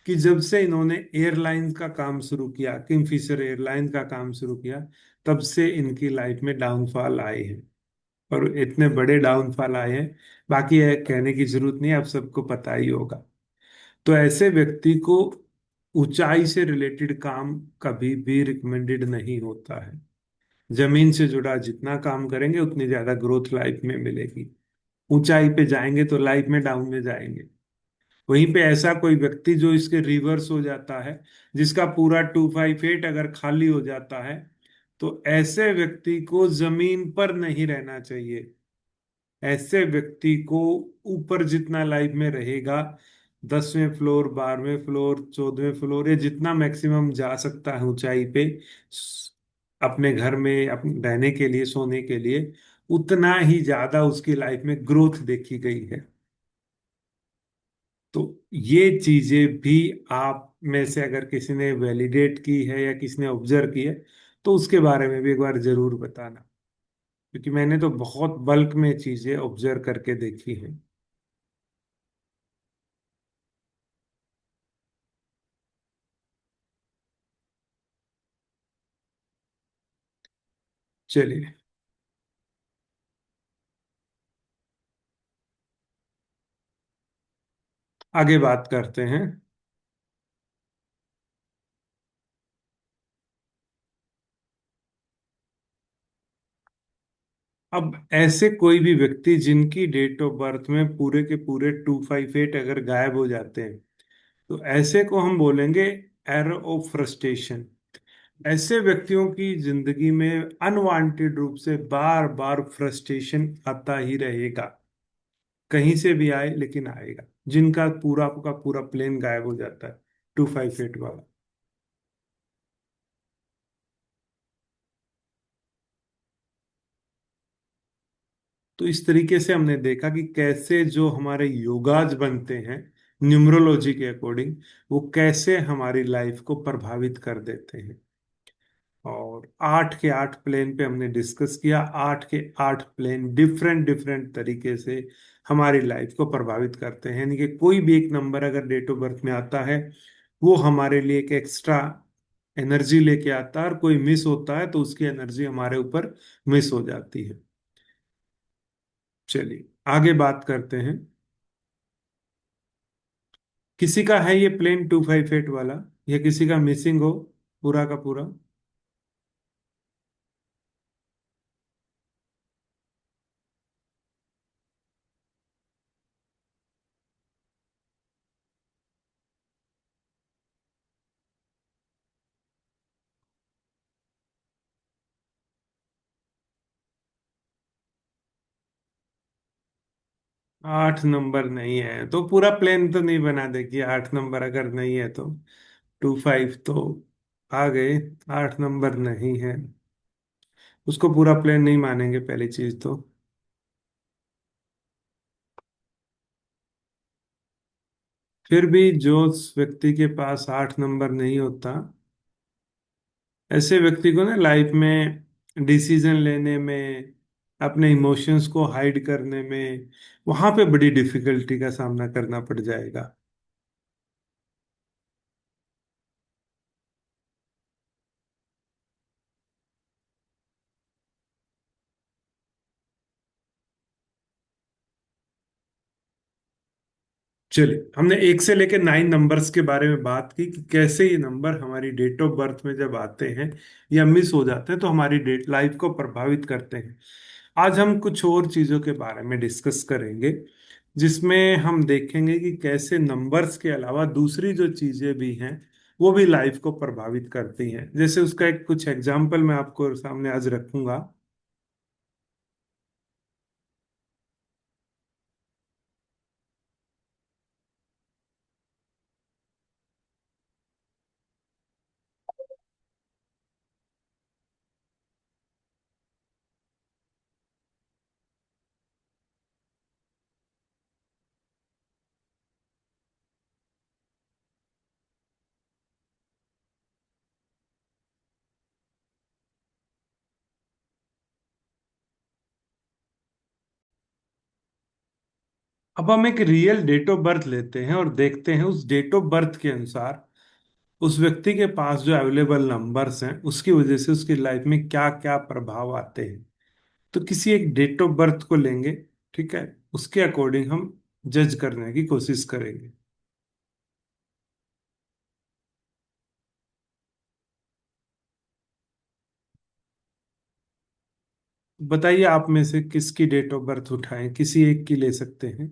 कि जब से इन्होंने एयरलाइंस का काम शुरू किया, किंगफिशर एयरलाइन का काम शुरू किया, तब से इनकी लाइफ में डाउनफॉल आए हैं, और इतने बड़े डाउनफॉल आए हैं, बाकी है कहने की जरूरत नहीं, आप सबको पता ही होगा। तो ऐसे व्यक्ति को ऊंचाई से रिलेटेड काम कभी भी रिकमेंडेड नहीं होता है। जमीन से जुड़ा जितना काम करेंगे उतनी ज्यादा ग्रोथ लाइफ में मिलेगी। ऊंचाई पे जाएंगे तो लाइफ में डाउन में जाएंगे। वहीं पे ऐसा कोई व्यक्ति जो इसके रिवर्स हो जाता है, जिसका पूरा 258 अगर खाली हो जाता है, तो ऐसे व्यक्ति को जमीन पर नहीं रहना चाहिए। ऐसे व्यक्ति को ऊपर जितना लाइफ में रहेगा, 10वें फ्लोर 12वें फ्लोर 14वें फ्लोर, ये जितना मैक्सिमम जा सकता है ऊंचाई पे, अपने घर में अपने रहने के लिए, सोने के लिए, उतना ही ज्यादा उसकी लाइफ में ग्रोथ देखी गई है। तो ये चीजें भी आप में से अगर किसी ने वैलिडेट की है या किसी ने ऑब्जर्व की है, तो उसके बारे में भी एक बार जरूर बताना, क्योंकि मैंने तो बहुत बल्क में चीजें ऑब्जर्व करके देखी हैं। चलिए आगे बात करते हैं। अब ऐसे कोई भी व्यक्ति जिनकी डेट ऑफ बर्थ में पूरे के पूरे 258 अगर गायब हो जाते हैं, तो ऐसे को हम बोलेंगे एरो ऑफ फ्रस्ट्रेशन। ऐसे व्यक्तियों की जिंदगी में अनवांटेड रूप से बार बार फ्रस्ट्रेशन आता ही रहेगा, कहीं से भी आए लेकिन आएगा, जिनका पूरा का पूरा प्लेन गायब हो जाता है 258 वाला। तो इस तरीके से हमने देखा कि कैसे जो हमारे योगाज बनते हैं न्यूमरोलॉजी के अकॉर्डिंग, वो कैसे हमारी लाइफ को प्रभावित कर देते हैं। और 8 के 8 प्लेन पे हमने डिस्कस किया, 8 के 8 प्लेन डिफरेंट डिफरेंट तरीके से हमारी लाइफ को प्रभावित करते हैं, यानी कि कोई भी एक नंबर अगर डेट ऑफ बर्थ में आता है, वो हमारे लिए एक एक्स्ट्रा एनर्जी लेके आता है, और कोई मिस होता है तो उसकी एनर्जी हमारे ऊपर मिस हो जाती है। चलिए आगे बात करते हैं। किसी का है ये प्लेन 258 वाला, या किसी का मिसिंग हो पूरा का पूरा। 8 नंबर नहीं है तो पूरा प्लेन तो नहीं बना देगी, 8 नंबर अगर नहीं है तो। 25 तो आ गए, 8 नंबर नहीं है, उसको पूरा प्लेन नहीं मानेंगे पहली चीज तो। फिर भी जो उस व्यक्ति के पास 8 नंबर नहीं होता, ऐसे व्यक्ति को ना लाइफ में डिसीजन लेने में, अपने इमोशंस को हाइड करने में, वहां पे बड़ी डिफिकल्टी का सामना करना पड़ जाएगा। चलिए, हमने 1 से लेकर 9 नंबर्स के बारे में बात की कि कैसे ये नंबर हमारी डेट ऑफ बर्थ में जब आते हैं या मिस हो जाते हैं तो हमारी डेट लाइफ को प्रभावित करते हैं। आज हम कुछ और चीजों के बारे में डिस्कस करेंगे, जिसमें हम देखेंगे कि कैसे नंबर्स के अलावा दूसरी जो चीजें भी हैं वो भी लाइफ को प्रभावित करती हैं। जैसे उसका एक कुछ एग्जाम्पल मैं आपको सामने आज रखूंगा। अब हम एक रियल डेट ऑफ बर्थ लेते हैं और देखते हैं उस डेट ऑफ बर्थ के अनुसार उस व्यक्ति के पास जो अवेलेबल नंबर्स हैं उसकी वजह से उसकी लाइफ में क्या क्या प्रभाव आते हैं। तो किसी एक डेट ऑफ बर्थ को लेंगे, ठीक है, उसके अकॉर्डिंग हम जज करने की कोशिश करेंगे। बताइए आप में से किसकी डेट ऑफ बर्थ उठाएं, किसी एक की ले सकते हैं।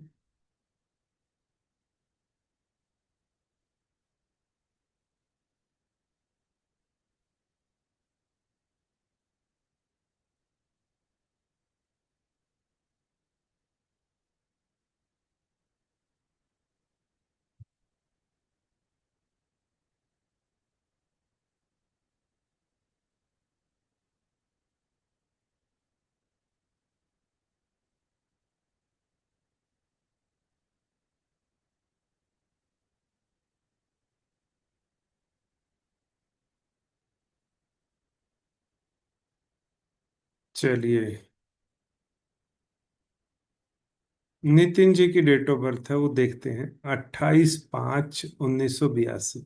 चलिए, नितिन जी की डेट ऑफ बर्थ है वो देखते हैं, 28/5/1982।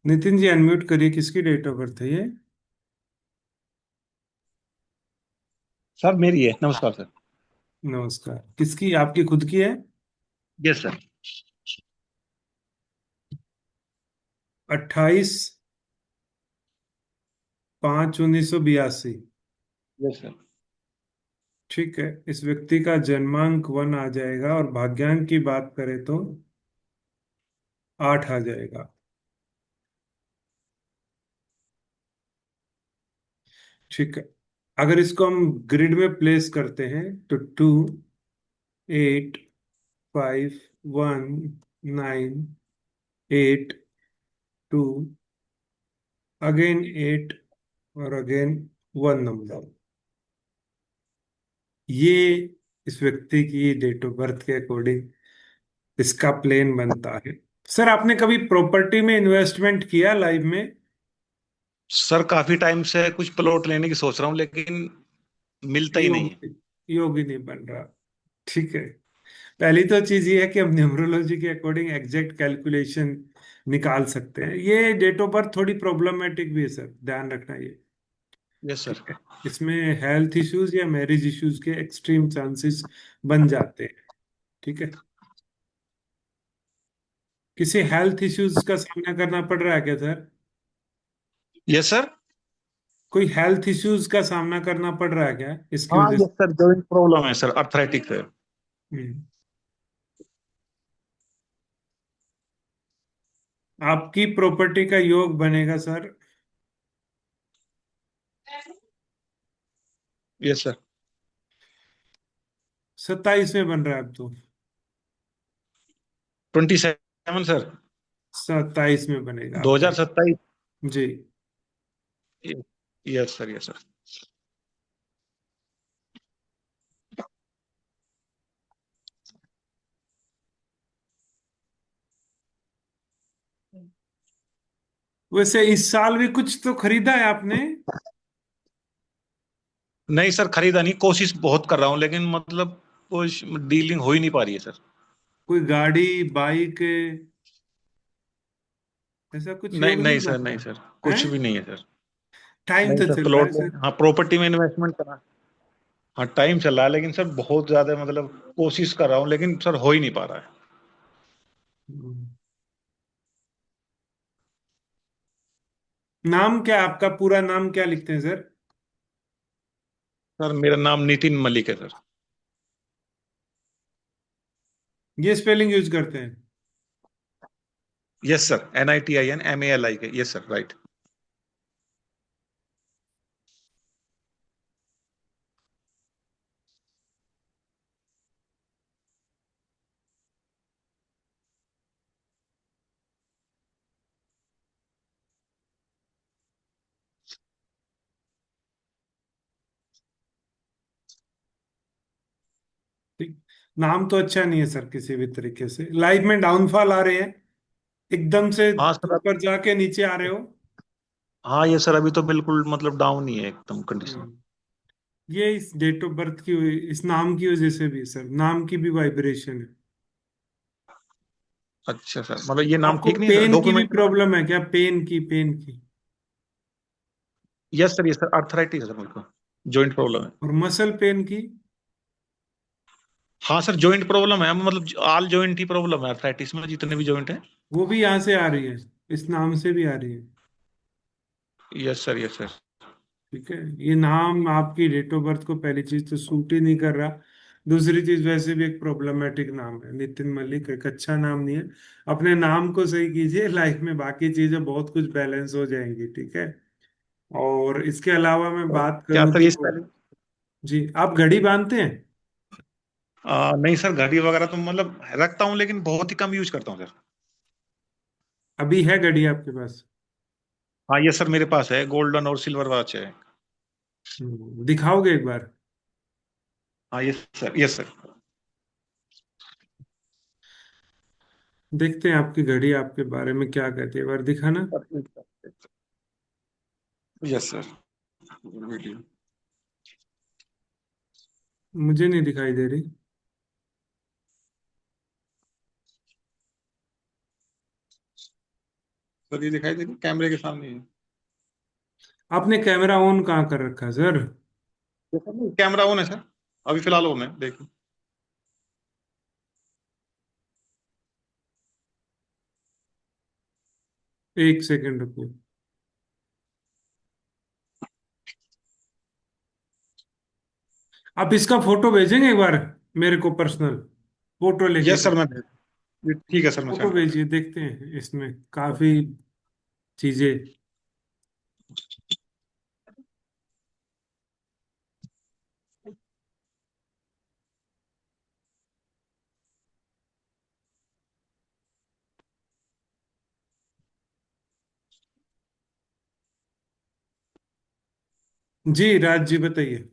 नितिन जी अनम्यूट करिए, किसकी डेट ऑफ बर्थ है ये। सर मेरी है। नमस्कार सर। नमस्कार, किसकी, आपकी खुद की है। Yes sir. 28/5/1982। Yes sir. ठीक है, इस व्यक्ति का जन्मांक 1 आ जाएगा और भाग्यांक की बात करें तो 8 आ जाएगा। ठीक है, अगर इसको हम ग्रिड में प्लेस करते हैं तो 2, 8, 5, 1, 9, 8, 2, अगेन 8, और अगेन 1 नंबर। ये इस व्यक्ति की डेट ऑफ बर्थ के अकॉर्डिंग इसका प्लेन बनता है। सर आपने कभी प्रॉपर्टी में इन्वेस्टमेंट किया लाइफ में। सर काफी टाइम से कुछ प्लॉट लेने की सोच रहा हूँ, लेकिन मिलता ही नहीं है। योग योग ही नहीं बन रहा। ठीक है, पहली तो चीज ये है कि हम न्यूमरोलॉजी के अकॉर्डिंग एग्जैक्ट कैलकुलेशन निकाल सकते हैं। ये डेट ऑफ बर्थ थोड़ी प्रॉब्लमेटिक भी है सर, ध्यान रखना ये। यस ठीक सर। है, इसमें हेल्थ इश्यूज या मैरिज इश्यूज के एक्सट्रीम चांसेस बन जाते हैं। ठीक है, किसी हेल्थ इश्यूज का सामना करना पड़ रहा है क्या सर? Yes sir. कोई हेल्थ इश्यूज का सामना करना पड़ रहा है क्या इसकी हाँ वजह यस से? सर, जॉइंट प्रॉब्लम है सर, अर्थराइटिक है। हम्म। आपकी प्रॉपर्टी का योग बनेगा सर यस सर। 27 में बन रहा है अब तो। 27 सर। 27 में बनेगा दो आपका। हजार सत्ताईस जी। Yes sir, yes sir. वैसे इस साल भी कुछ तो खरीदा है आपने? नहीं सर, खरीदा नहीं, कोशिश बहुत कर रहा हूँ लेकिन मतलब कोई डीलिंग हो ही नहीं पा रही है सर। कोई गाड़ी, बाइक, ऐसा कुछ नहीं योग नहीं नहीं सर, बन नहीं रहा सर, है? कुछ भी नहीं है सर। टाइम नहीं तो सर, चल रहा है प्लॉट, सर। हाँ प्रॉपर्टी में इन्वेस्टमेंट करा। हाँ टाइम चल रहा है लेकिन सर बहुत ज्यादा मतलब कोशिश कर रहा हूँ लेकिन सर हो ही नहीं पा रहा है। हम्म। नाम क्या, आपका पूरा नाम क्या लिखते हैं सर? सर मेरा नाम नितिन मलिक है सर। ये स्पेलिंग यूज करते हैं? यस सर, NITINMALI के, यस सर, राइट। ठीक। नाम तो अच्छा नहीं है सर, किसी भी तरीके से लाइफ में डाउनफॉल आ रहे हैं, एकदम से हाँ सर ऊपर जाके नीचे आ रहे हो। हाँ ये सर अभी तो बिल्कुल मतलब डाउन ही है एकदम कंडीशन। हम्म। ये इस डेट ऑफ बर्थ की, इस नाम की वजह से भी सर, नाम की भी वाइब्रेशन है। अच्छा सर, मतलब ये नाम आपको ठीक नहीं है सर पेन की भी डॉक्यूमेंट? प्रॉब्लम है क्या, पेन की, पेन की? यस सर, ये सर अर्थराइटिस है सर मुझको, जॉइंट प्रॉब्लम है। और मसल पेन की? हाँ सर, जॉइंट प्रॉब्लम है, मतलब ऑल जॉइंट ही प्रॉब्लम है अर्थराइटिस में, जितने भी जॉइंट है। वो भी यहाँ से आ रही है, इस नाम से भी आ रही है। Yes sir, yes sir. ठीक है, ये नाम आपकी डेट ऑफ बर्थ को पहली चीज तो सूट ही नहीं कर रहा। दूसरी चीज, वैसे भी एक प्रॉब्लमेटिक नाम है नितिन मलिक, एक अच्छा नाम नहीं है। अपने नाम को सही कीजिए, लाइफ में बाकी चीजें बहुत कुछ बैलेंस हो जाएंगी। ठीक है। और इसके अलावा मैं बात क्या करूं सर ये तो, स्पेलिंग? जी, आप घड़ी बांधते हैं? नहीं सर, घड़ी वगैरह तो मतलब रखता हूँ लेकिन बहुत ही कम यूज करता हूँ सर। अभी है घड़ी आपके पास? हाँ ये सर मेरे पास है, गोल्डन और सिल्वर वॉच है। दिखाओगे एक बार? हाँ यस सर, यस सर। देखते हैं आपकी घड़ी आपके बारे में क्या कहती है, एक बार दिखाना। Yes sir, video. मुझे नहीं दिखाई दे रही। सर ये दिखाई दे रही कैमरे के सामने ही है। आपने कैमरा ऑन कहाँ कर रखा है सर? ये सर कैमरा ऑन है सर, अभी फिलहाल ऑन है, देखिए। एक सेकंड रुको। आप इसका फोटो भेजेंगे एक बार मेरे को, पर्सनल फोटो लेके यस सर, सर? मैं ठीक है सर, मैं फोटो सेंड करता भेजिए, देखते हैं इसमें काफी चीजें। जी राज जी, बताइए।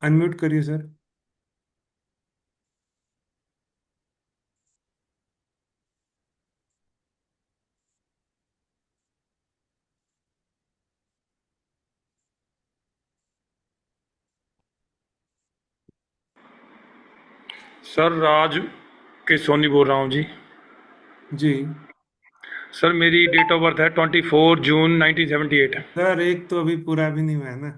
अनम्यूट करिए सर। सर राज के सोनी बोल रहा हूँ जी। जी सर मेरी डेट ऑफ बर्थ है 24 जून 1978। सर, एक तो अभी पूरा भी नहीं हुआ है ना।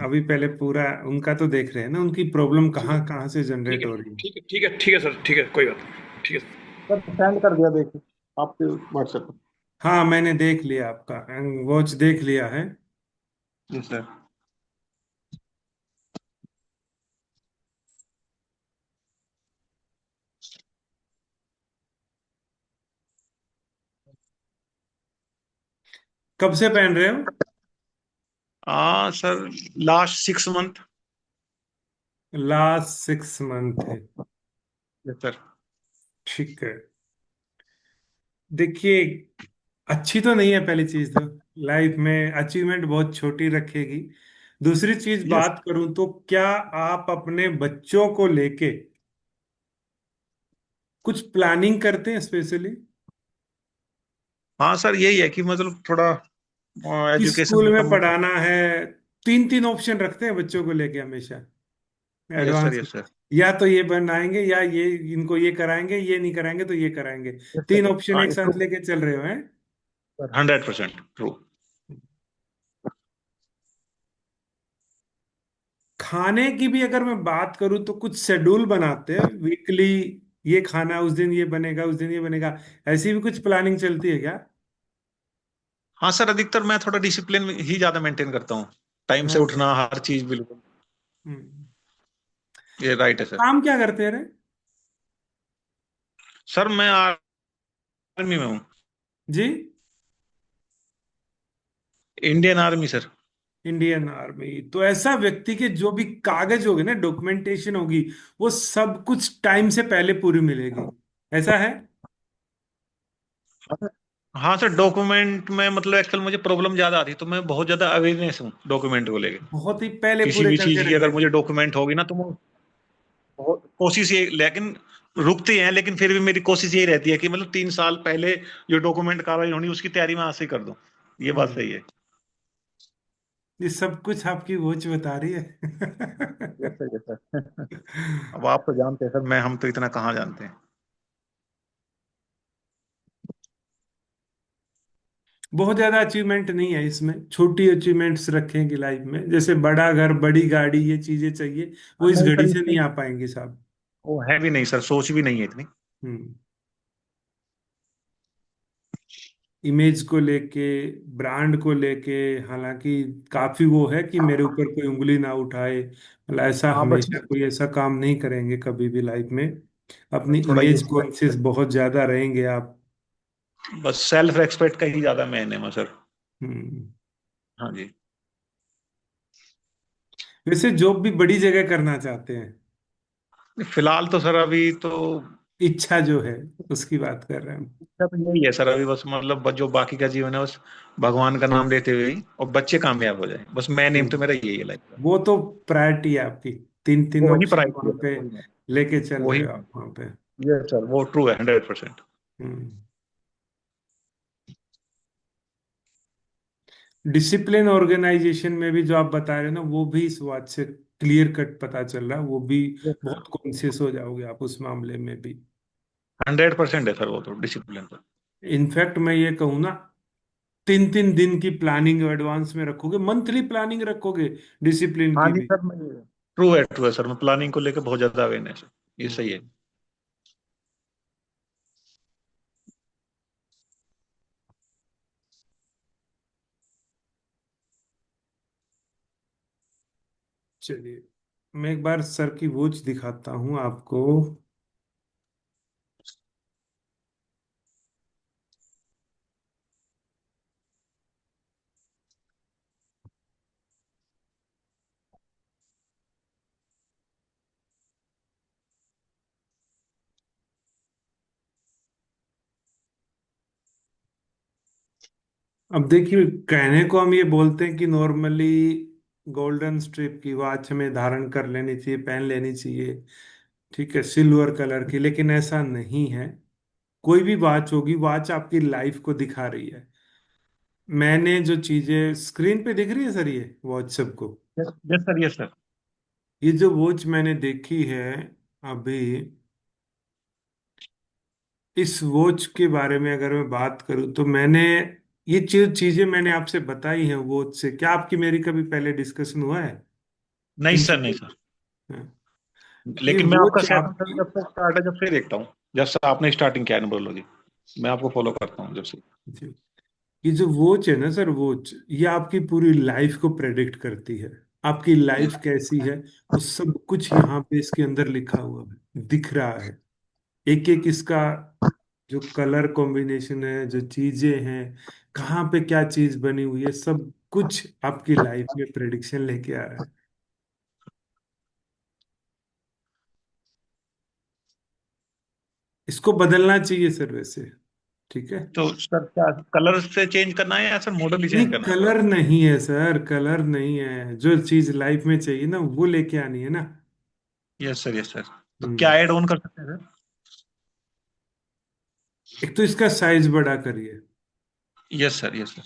अभी पहले पूरा उनका तो देख रहे हैं ना, उनकी प्रॉब्लम ठीक है, कहाँ कहाँ से ठीक जनरेट है, हो रही है। ठीक है, ठीक है, ठीक है सर, ठीक है, कोई बात नहीं, ठीक है। सर सेंड कर दिया, देखिए आपके व्हाट्सएप पर। हाँ, मैंने देख लिया आपका वॉच देख लिया है। जी सर। कब से पहन रहे हो? हाँ sir, last 6 month. Last 6 month है। Yes sir. ठीक है। देखिए, अच्छी तो नहीं है पहली चीज तो। लाइफ में अचीवमेंट बहुत छोटी रखेगी। दूसरी चीज यस। बात करूं तो क्या आप अपने बच्चों को लेके कुछ प्लानिंग करते हैं स्पेशली? हाँ सर, यही है कि मतलब थोड़ा किस एजुकेशन स्कूल में में कम। पढ़ाना है? तीन तीन ऑप्शन रखते हैं बच्चों को लेके हमेशा यस सर, एडवांस में। Yes sir. या तो ये बनाएंगे, या ये इनको ये कराएंगे, ये नहीं कराएंगे तो ये कराएंगे। यस तीन सर। ऑप्शन हाँ, एक ट्रू साथ लेके चल रहे हो हैं। Sir, 100% true. खाने की भी अगर मैं बात करूं तो कुछ शेड्यूल बनाते हैं वीकली। ये खाना उस दिन ये बनेगा, उस दिन ये बनेगा। ऐसी भी कुछ प्लानिंग चलती है क्या? हाँ सर, अधिकतर मैं थोड़ा डिसिप्लिन ही ज्यादा मेंटेन करता हूँ। टाइम से हाँ। उठना, हर चीज बिल्कुल। हम्म। ये राइट है सर। काम क्या करते हैं रे? सर मैं आर्मी में हूँ। जी। Indian army sir. Indian army तो ऐसा व्यक्ति के जो भी कागज होगी ना, डॉक्यूमेंटेशन होगी, वो सब कुछ टाइम से पहले पूरी मिलेगी। ऐसा है? हाँ सर, डॉक्यूमेंट में मतलब एक्चुअल मुझे प्रॉब्लम ज्यादा आती है, तो मैं बहुत ज्यादा अवेयरनेस हूँ डॉक्यूमेंट को लेके। बहुत ही पहले किसी पूरे भी करके चीज की रख अगर देते मुझे हैं। डॉक्यूमेंट होगी ना, तो मैं बहुत कोशिश ये, लेकिन रुकते हैं, लेकिन फिर भी मेरी कोशिश यही रहती है कि मतलब 3 साल पहले जो डॉक्यूमेंट कार्रवाई होनी उसकी तैयारी मैं आज से ही कर दूं। ये बात हम्म। सही है। ये सब कुछ आपकी वॉच बता रही यस है। Sir, yes sir. अब आप तो जानते हैं सर, मैं हम तो इतना कहाँ जानते हैं। बहुत ज्यादा अचीवमेंट नहीं है इसमें, छोटी अचीवमेंट्स रखेंगे लाइफ में, जैसे बड़ा घर, बड़ी गाड़ी, ये चीजें चाहिए। हाँ, वो इस नहीं घड़ी सर, से नहीं इसमें आ पाएंगी साहब। वो है भी नहीं सर, सोच भी नहीं है इतनी। हम्म। इमेज को लेके, ब्रांड को लेके, हालांकि काफी वो है कि मेरे ऊपर कोई उंगली ना उठाए, मतलब ऐसा हाँ बस, हमेशा कोई ऐसा काम नहीं करेंगे कभी भी लाइफ में। अपनी थोड़ा ये इमेज कॉन्शियस बहुत ज्यादा रहेंगे आप। बस सेल्फ रेस्पेक्ट का ही ज्यादा मैंने है सर। हम्म। हाँ जी। वैसे जॉब भी बड़ी जगह करना चाहते हैं? फिलहाल तो सर अभी तो इच्छा जो है उसकी बात कर रहे हैं हम। इच्छा तो यही है सर, अभी बस मतलब जो बाकी का जीवन है बस भगवान का नाम लेते हुए ही, और बच्चे कामयाब हो जाए, बस मेन एम तो हम्म। मेरा यही है लाइफ का। वो तो प्रायोरिटी है आपकी। तीन तीन वही ऑप्शन प्राइस है वहां सर, पे वही। लेके चल वही। रहे हो आप वहां पे। ये सर वो ट्रू है, 100%। हम्म। डिसिप्लिन ऑर्गेनाइजेशन में भी जो आप बता रहे हैं ना, वो भी इस बात से क्लियर कट पता चल रहा है, वो भी यस सर। बहुत कॉन्शियस हो जाओगे आप उस मामले में भी। 100% है सर, वो तो डिसिप्लिन तो। इनफैक्ट मैं ये कहूँ ना, तीन तीन दिन की प्लानिंग एडवांस में रखोगे, मंथली प्लानिंग रखोगे डिसिप्लिन हाँ की जी भी। सर, मैं ट्रू है सर, मैं प्लानिंग को लेकर बहुत ज्यादा अवेयरनेस है। ये सही है। हम्म। चलिए, मैं एक बार सर की वॉच दिखाता हूँ आपको। अब देखिए, कहने को हम ये बोलते हैं कि नॉर्मली गोल्डन स्ट्रिप की वॉच हमें धारण कर लेनी चाहिए, पहन लेनी चाहिए, ठीक है, सिल्वर कलर की, लेकिन ऐसा नहीं है। कोई भी वॉच होगी, वॉच आपकी लाइफ को दिखा रही है। मैंने जो चीजें स्क्रीन पे दिख रही है सर, ये वॉच सबको, yes, yes sir, yes sir. ये जो वॉच मैंने देखी है, अभी इस वॉच के बारे में अगर मैं बात करूं तो मैंने ये चीजें मैंने आपसे बताई हैं वॉच से, क्या आपकी मेरी कभी पहले डिस्कशन हुआ है नहीं इन सर, नहीं चीजों सर। हाँ। ये लेकिन मैं आपका वॉच सेशन सर आपकी जब से स्टार्ट है, जब से देखता हूँ, जब से आपने स्टार्टिंग किया है न्यूमरोलॉजी, मैं आपको फॉलो करता हूँ जब से। जी, ये जो वॉच है ना सर, वॉच ये आपकी पूरी लाइफ को प्रेडिक्ट करती है। आपकी लाइफ कैसी है वो सब कुछ यहाँ पे इसके अंदर लिखा हुआ है, दिख रहा है। एक एक इसका जो कलर कॉम्बिनेशन है, जो चीजें हैं, कहाँ पे क्या चीज बनी हुई है, सब कुछ आपकी लाइफ में प्रेडिक्शन लेके आ रहा है। इसको बदलना चाहिए सर वैसे, ठीक है। तो सर क्या कलर से चेंज करना है या सर मॉडल ही नहीं, चेंज करना है पूरा? कलर नहीं है सर, कलर नहीं है। जो चीज लाइफ में चाहिए ना वो लेके आनी है ना। Yes sir, yes sir. तो क्या हम्म। ऐड ऑन कर सकते हैं सर? एक तो इसका साइज बड़ा करिए। Yes sir, yes sir.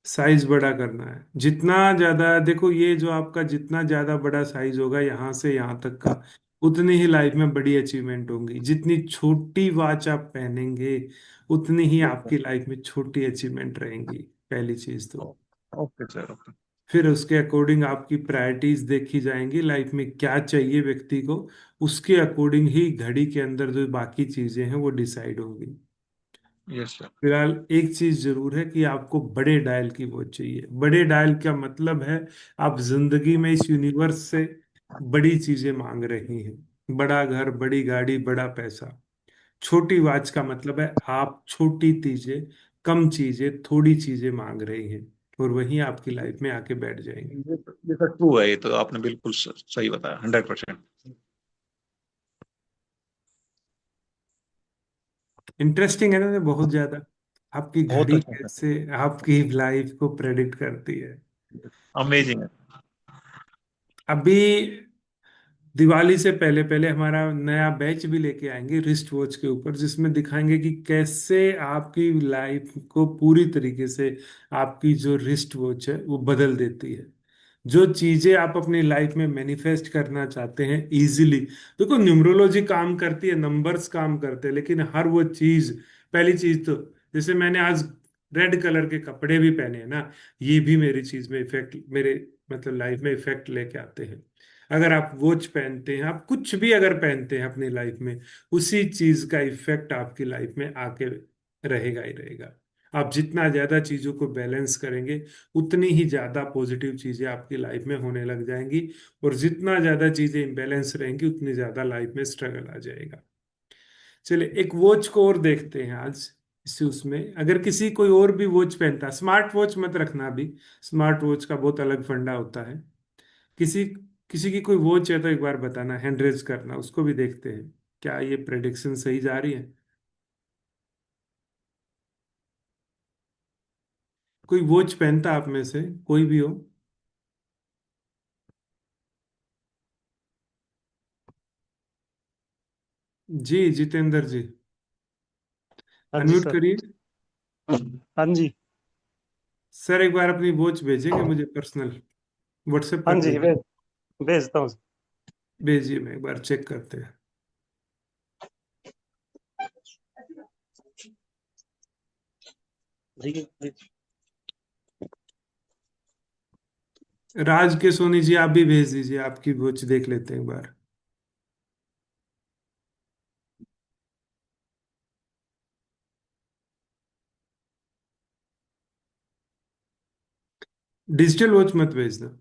Size बड़ा करना है जितना ज्यादा, देखो ये जो आपका जितना ज्यादा बड़ा साइज होगा यहाँ से यहाँ तक का, उतनी ही लाइफ में बड़ी अचीवमेंट होंगी। जितनी छोटी वॉच आप पहनेंगे उतनी ही यस सर। आपकी लाइफ में छोटी अचीवमेंट रहेंगी, पहली चीज तो। Okay sir, okay. फिर उसके अकॉर्डिंग आपकी प्रायोरिटीज देखी जाएंगी, लाइफ में क्या चाहिए व्यक्ति को, उसके अकॉर्डिंग ही घड़ी के अंदर जो बाकी चीजें हैं वो डिसाइड होंगी। Yes sir. फिलहाल एक चीज जरूर है कि आपको बड़े डायल की वॉच चाहिए। बड़े डायल का मतलब है आप जिंदगी में इस यूनिवर्स से बड़ी चीजें मांग रही हैं, बड़ा घर, बड़ी गाड़ी, बड़ा पैसा। छोटी वॉच का मतलब है आप छोटी चीजें, कम चीजें, थोड़ी चीजें मांग रही हैं, और वही आपकी लाइफ में आके बैठ जाएंगी। ये सर ट्रू है, ये तो आपने बिल्कुल सही बताया, 100%। इंटरेस्टिंग है ना ये बहुत ज्यादा। आपकी बहुत घड़ी अच्छा सर। कैसे आपकी लाइफ को प्रेडिक्ट करती है। अमेजिंग है। अभी दिवाली से पहले पहले हमारा नया बैच भी लेके आएंगे रिस्ट वॉच के ऊपर, जिसमें दिखाएंगे कि कैसे आपकी लाइफ को पूरी तरीके से आपकी जो रिस्ट वॉच है वो बदल देती है। जो चीजें आप अपनी लाइफ में मैनिफेस्ट करना चाहते हैं इजीली, देखो न्यूमरोलॉजी काम करती है, नंबर्स काम करते हैं, लेकिन हर वो चीज, पहली चीज तो जैसे मैंने आज रेड कलर के कपड़े भी पहने हैं ना, ये भी मेरी चीज में इफेक्ट, मेरे मतलब लाइफ में इफेक्ट लेके आते हैं। अगर आप वॉच पहनते हैं, आप कुछ भी अगर पहनते हैं अपनी लाइफ में, उसी चीज का इफेक्ट आपकी लाइफ में आके रहेगा ही रहेगा। आप जितना ज्यादा चीजों को बैलेंस करेंगे उतनी ही ज्यादा पॉजिटिव चीजें आपकी लाइफ में होने लग जाएंगी, और जितना ज्यादा चीजें इम्बैलेंस रहेंगी उतनी ज्यादा लाइफ में स्ट्रगल आ जाएगा। चलिए एक वॉच को और देखते हैं आज। इसी उसमें अगर किसी कोई और भी वॉच पहनता, स्मार्ट वॉच मत रखना अभी, स्मार्ट वॉच का बहुत अलग फंडा होता है। किसी किसी की कोई वॉच है तो एक बार बताना, हैंड रेज करना, उसको भी देखते हैं क्या ये प्रेडिक्शन सही जा रही है। कोई वॉच पहनता आप में से कोई भी हो? जी जितेंद्र जी, हाँ जी अनम्यूट सर। करिए। हाँ जी। सर एक बार अपनी वॉच भेजेंगे मुझे पर्सनल, व्हाट्सएप हाँ कर जी, दीजिए। भेजता हूँ। भेजिए, मैं एक बार चेक करते हैं। ठीक है। राज के सोनी जी आप भी भेज दीजिए, आपकी वॉच देख लेते हैं एक बार। डिजिटल वॉच मत भेजना।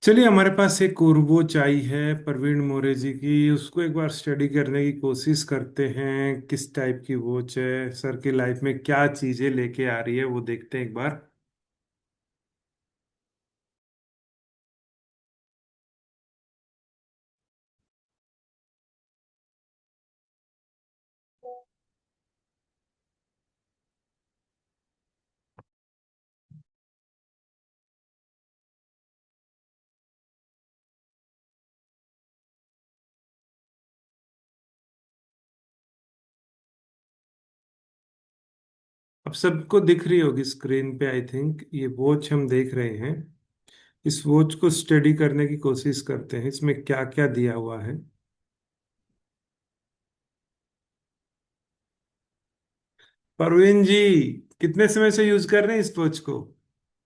चलिए, हमारे पास एक और वॉच आई है प्रवीण मोरे जी की, उसको एक बार स्टडी करने की कोशिश करते हैं। किस टाइप की वॉच है, सर की लाइफ में क्या चीजें लेके आ रही है, वो देखते हैं एक बार। अब सबको दिख रही होगी स्क्रीन पे, आई थिंक। ये वॉच हम देख रहे हैं। इस वॉच को स्टडी करने की कोशिश करते हैं, इसमें क्या क्या दिया हुआ है। परवीन जी, कितने समय से यूज कर रहे हैं इस वॉच को?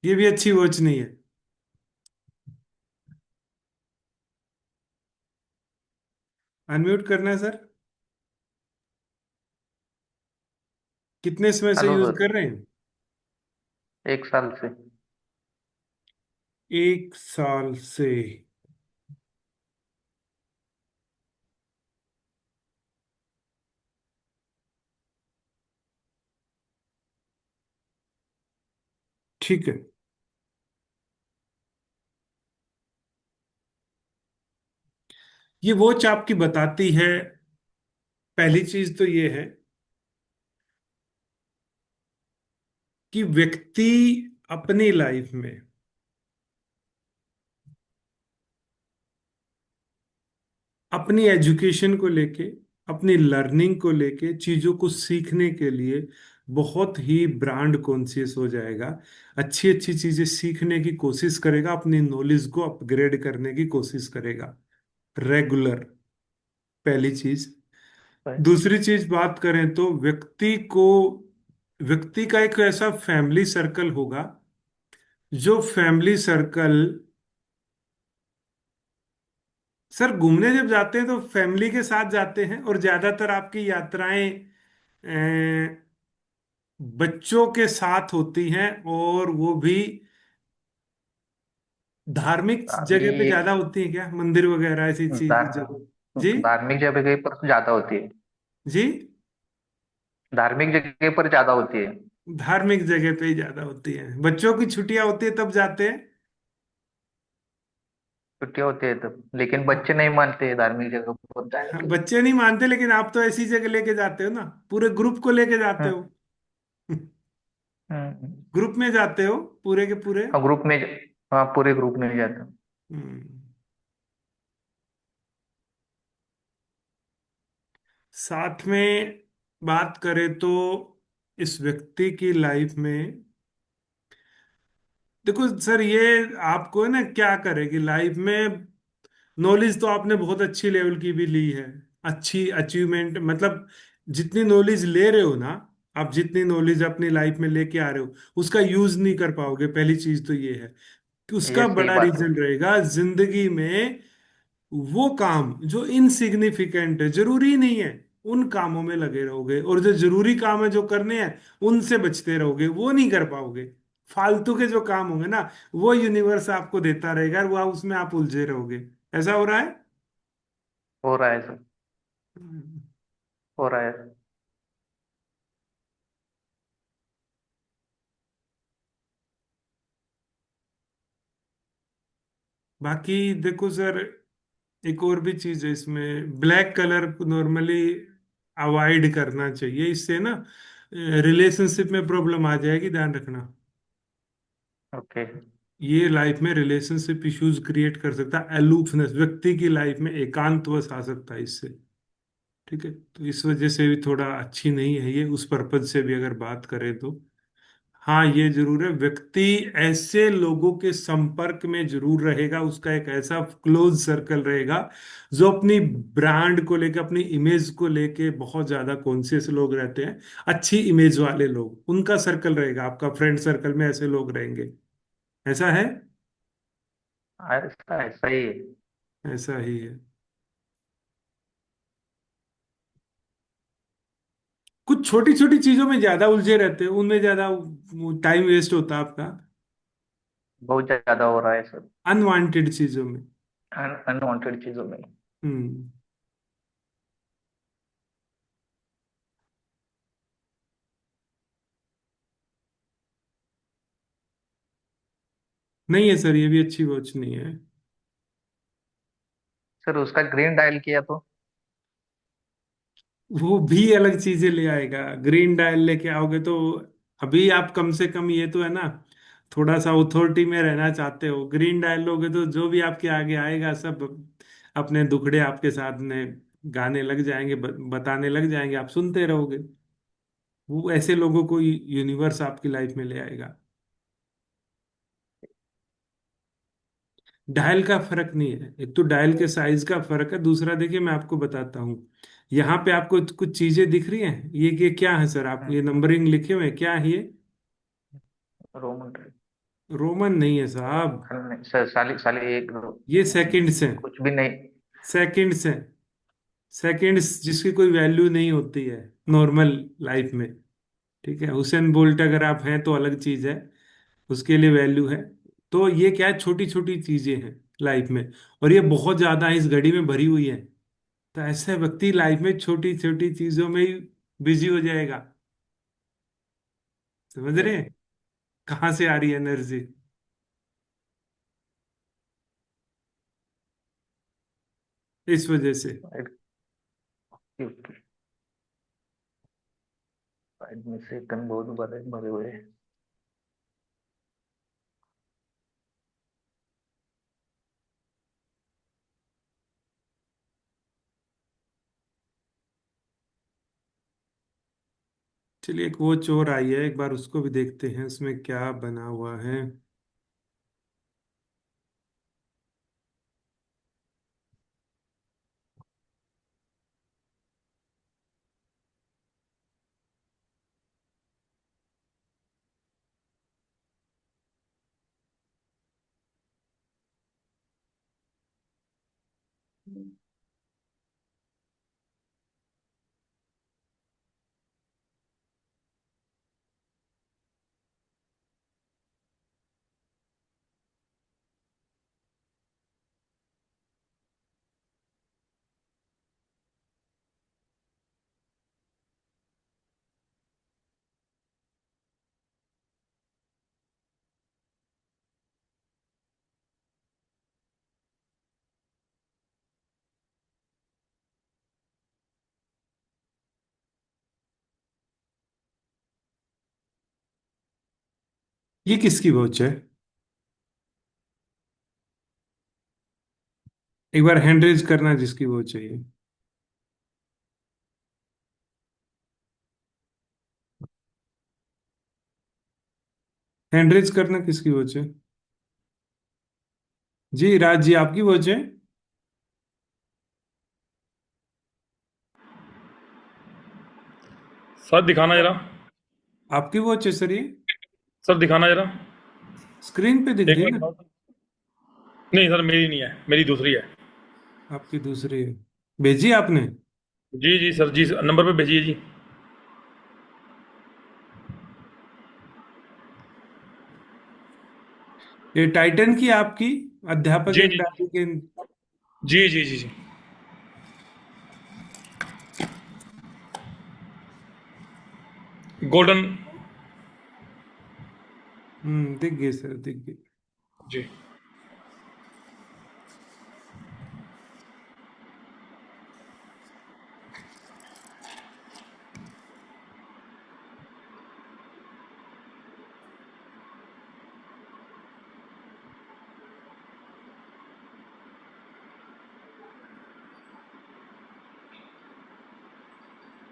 ये भी अच्छी वॉच नहीं है। अनम्यूट करना है सर। कितने समय से हेलो यूज सर। कर रहे हैं? 1 साल से। 1 साल से। ठीक है। ये वॉच आपकी बताती है, पहली चीज तो ये है कि व्यक्ति अपनी लाइफ में अपनी एजुकेशन को लेके, अपनी लर्निंग को लेके, चीजों को सीखने के लिए बहुत ही ब्रांड कॉन्शियस हो जाएगा। अच्छी अच्छी चीजें सीखने की कोशिश करेगा, अपनी नॉलेज को अपग्रेड करने की कोशिश करेगा रेगुलर। पहली चीज। दूसरी चीज बात करें तो व्यक्ति का एक ऐसा फैमिली सर्कल होगा, जो फैमिली सर्कल, सर घूमने जब जाते हैं तो फैमिली के साथ जाते हैं, और ज्यादातर आपकी यात्राएं बच्चों के साथ होती हैं, और वो भी धार्मिक अभी जगह पे ज्यादा होती हैं, क्या मंदिर वगैरह ऐसी चीज जगह? जी। धार्मिक जगह पर तो ज्यादा होती है। जी। धार्मिक जगह पर ज्यादा होती है। धार्मिक जगह पे ही ज्यादा होती है, बच्चों की छुट्टियां होती है तब जाते हैं। छुट्टियां होती है तब, लेकिन बच्चे नहीं मानते धार्मिक जगह पर जाने हाँ, के लिए। बच्चे नहीं मानते, लेकिन आप तो ऐसी जगह लेके जाते हो ना, पूरे ग्रुप को लेके जाते हो। हम्म। हम्म। ग्रुप में जाते हो, पूरे के पूरे। हाँ ग्रुप में। हाँ पूरे ग्रुप में जाते हैं। हम्म। साथ में बात करें तो इस व्यक्ति की लाइफ में, देखो सर, ये आपको है ना क्या करेगी लाइफ में। नॉलेज तो आपने बहुत अच्छी लेवल की भी ली है, अच्छी अचीवमेंट, मतलब जितनी नॉलेज ले रहे हो ना, आप जितनी नॉलेज अपनी लाइफ में लेके आ रहे हो, उसका यूज नहीं कर पाओगे। पहली चीज तो ये है कि ये उसका सही बड़ा बात है। रीजन रहेगा जिंदगी में। वो काम जो इनसिग्निफिकेंट है, जरूरी नहीं है, उन कामों में लगे रहोगे, और जो जरूरी काम है जो करने हैं, उनसे बचते रहोगे, वो नहीं कर पाओगे। फालतू के जो काम होंगे ना, वो यूनिवर्स आपको देता रहेगा, और वो उसमें आप उलझे रहोगे। ऐसा हो रहा है? हो रहा है सर। हम्म। हो रहा है। बाकी देखो सर, एक और भी चीज है इसमें, ब्लैक कलर को नॉर्मली अवॉइड करना चाहिए, इससे ना रिलेशनशिप में प्रॉब्लम आ जाएगी, ध्यान रखना। ओके। ये लाइफ में रिलेशनशिप इश्यूज क्रिएट कर सकता है, एलूफनेस, व्यक्ति की लाइफ में एकांतवश आ सकता है इससे। ठीक है, तो इस वजह से भी थोड़ा अच्छी नहीं है ये, उस पर्पज से भी अगर बात करें तो। हाँ, ये जरूर है, व्यक्ति ऐसे लोगों के संपर्क में जरूर रहेगा, उसका एक ऐसा क्लोज सर्कल रहेगा जो अपनी ब्रांड को लेकर, अपनी इमेज को लेके बहुत ज्यादा कॉन्शियस लोग रहते हैं। अच्छी इमेज वाले लोग, उनका सर्कल रहेगा, आपका फ्रेंड सर्कल में ऐसे लोग रहेंगे। ऐसा है? ऐसा ऐसा ही है। ऐसा ही है। कुछ छोटी छोटी चीजों में ज्यादा उलझे रहते हो, उनमें ज्यादा टाइम वेस्ट होता है आपका। बहुत ज्यादा हो रहा है सर, अनवांटेड चीजों में। अनवांटेड चीजों में। हम्म। नहीं है सर, ये भी अच्छी वॉच नहीं है। सर उसका ग्रीन डायल किया तो? वो भी अलग चीजें ले आएगा। ग्रीन डायल लेके आओगे तो अभी आप कम से कम ये तो है ना, थोड़ा सा अथॉरिटी में रहना चाहते हो। ग्रीन डायल लोगे तो जो भी आपके आगे आएगा सब अपने दुखड़े आपके साथ में गाने लग जाएंगे, बताने लग जाएंगे, आप सुनते रहोगे। वो ऐसे लोगों को यूनिवर्स आपकी लाइफ में ले आएगा। डायल का फर्क नहीं है, एक तो डायल के साइज का फर्क है, दूसरा देखिए मैं आपको बताता हूँ। यहाँ पे आपको कुछ चीजें दिख रही हैं, ये क्या है सर? आप ये नंबरिंग लिखे हुए हैं, क्या है ये? रोमन। रोमन नहीं है साहब, नहीं सर, साली साली एक ये सेकंड्स हैं। कुछ भी नहीं। सेकंड्स हैं। सेकंड्स जिसकी कोई वैल्यू नहीं होती है नॉर्मल लाइफ में। ठीक है, हुसैन बोल्ट अगर आप हैं तो अलग चीज है, उसके लिए वैल्यू है। तो ये क्या है, छोटी छोटी चीजें हैं लाइफ में, और ये बहुत ज्यादा इस घड़ी में भरी हुई है। तो ऐसे व्यक्ति लाइफ में छोटी छोटी चीजों में ही बिजी हो जाएगा। समझ रहे हैं कहाँ से आ रही है एनर्जी? इस वजह से। साइड में से कन बहुत भरे भरे हुए हैं। चलिए, एक वो चोर आई है, एक बार उसको भी देखते हैं उसमें क्या बना हुआ है। ये किसकी वॉच है? एक बार हैंड रेज करना जिसकी वॉच है ये। हैंड रेज करना किसकी वॉच है? जी राज जी, आपकी वॉच है? सर दिखाना जरा। आपकी वॉच है सर ये? सर दिखाना जरा। स्क्रीन पे दिख एक रही है मिनट ना? दिखाओ। नहीं सर, मेरी नहीं है, मेरी दूसरी है। आपकी दूसरी है? भेजी आपने? जी जी सर, जी नंबर पे भेजिए जी। ये टाइटन की आपकी? अध्यापक जी एक जी डाली के। जी जी जी जी। गोल्डन। दिख गई सर, दिख गई। जी।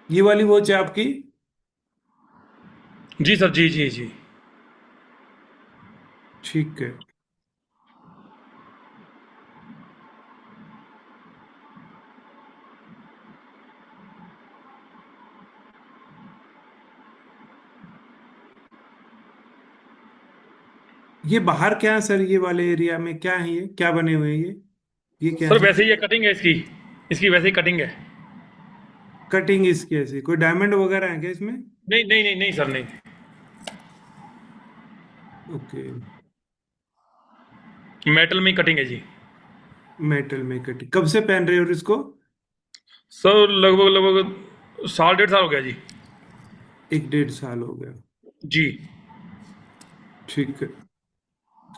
ये वाली वॉच है आपकी? जी सर, जी जी जी। ठीक है। ये बाहर क्या है सर, ये वाले एरिया में क्या है, ये क्या बने हुए हैं ये क्या सर है? वैसे ही ये कटिंग है इसकी, इसकी वैसे ही कटिंग है। कटिंग इसकी ऐसी कोई डायमंड वगैरह है क्या इसमें? नहीं नहीं नहीं नहीं सर, नहीं। ओके। मेटल में कटिंग है जी। मेटल में कटिंग कब से पहन रहे हो इसको? सर लगभग लगभग साल 1.5 साल हो गया जी। 1 1.5 साल हो गया। जी। ठीक है।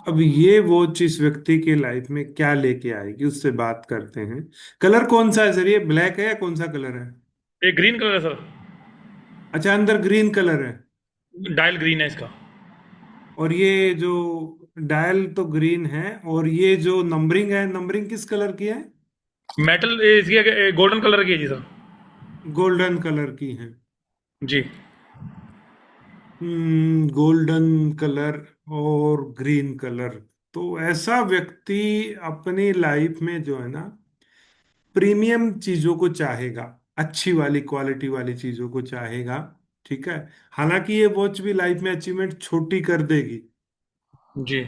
अब ये वॉच इस व्यक्ति की लाइफ में क्या लेके आएगी, उससे बात करते हैं। कलर कौन सा है सर, ये ब्लैक है या कौन सा कलर है? एक ग्रीन कलर है सर। अच्छा, अंदर ग्रीन कलर है। डायल ग्रीन है इसका। और ये जो डायल तो ग्रीन है, और ये जो नंबरिंग है, नंबरिंग किस कलर की है? मेटल इसकी गोल्डन कलर की है जी सर। गोल्डन कलर की है। जी। गोल्डन कलर और ग्रीन कलर। तो ऐसा व्यक्ति अपनी लाइफ में जो है ना, प्रीमियम चीजों को चाहेगा, अच्छी वाली क्वालिटी वाली चीजों को चाहेगा। ठीक है। हालांकि ये वॉच भी लाइफ में अचीवमेंट छोटी कर देगी। जी।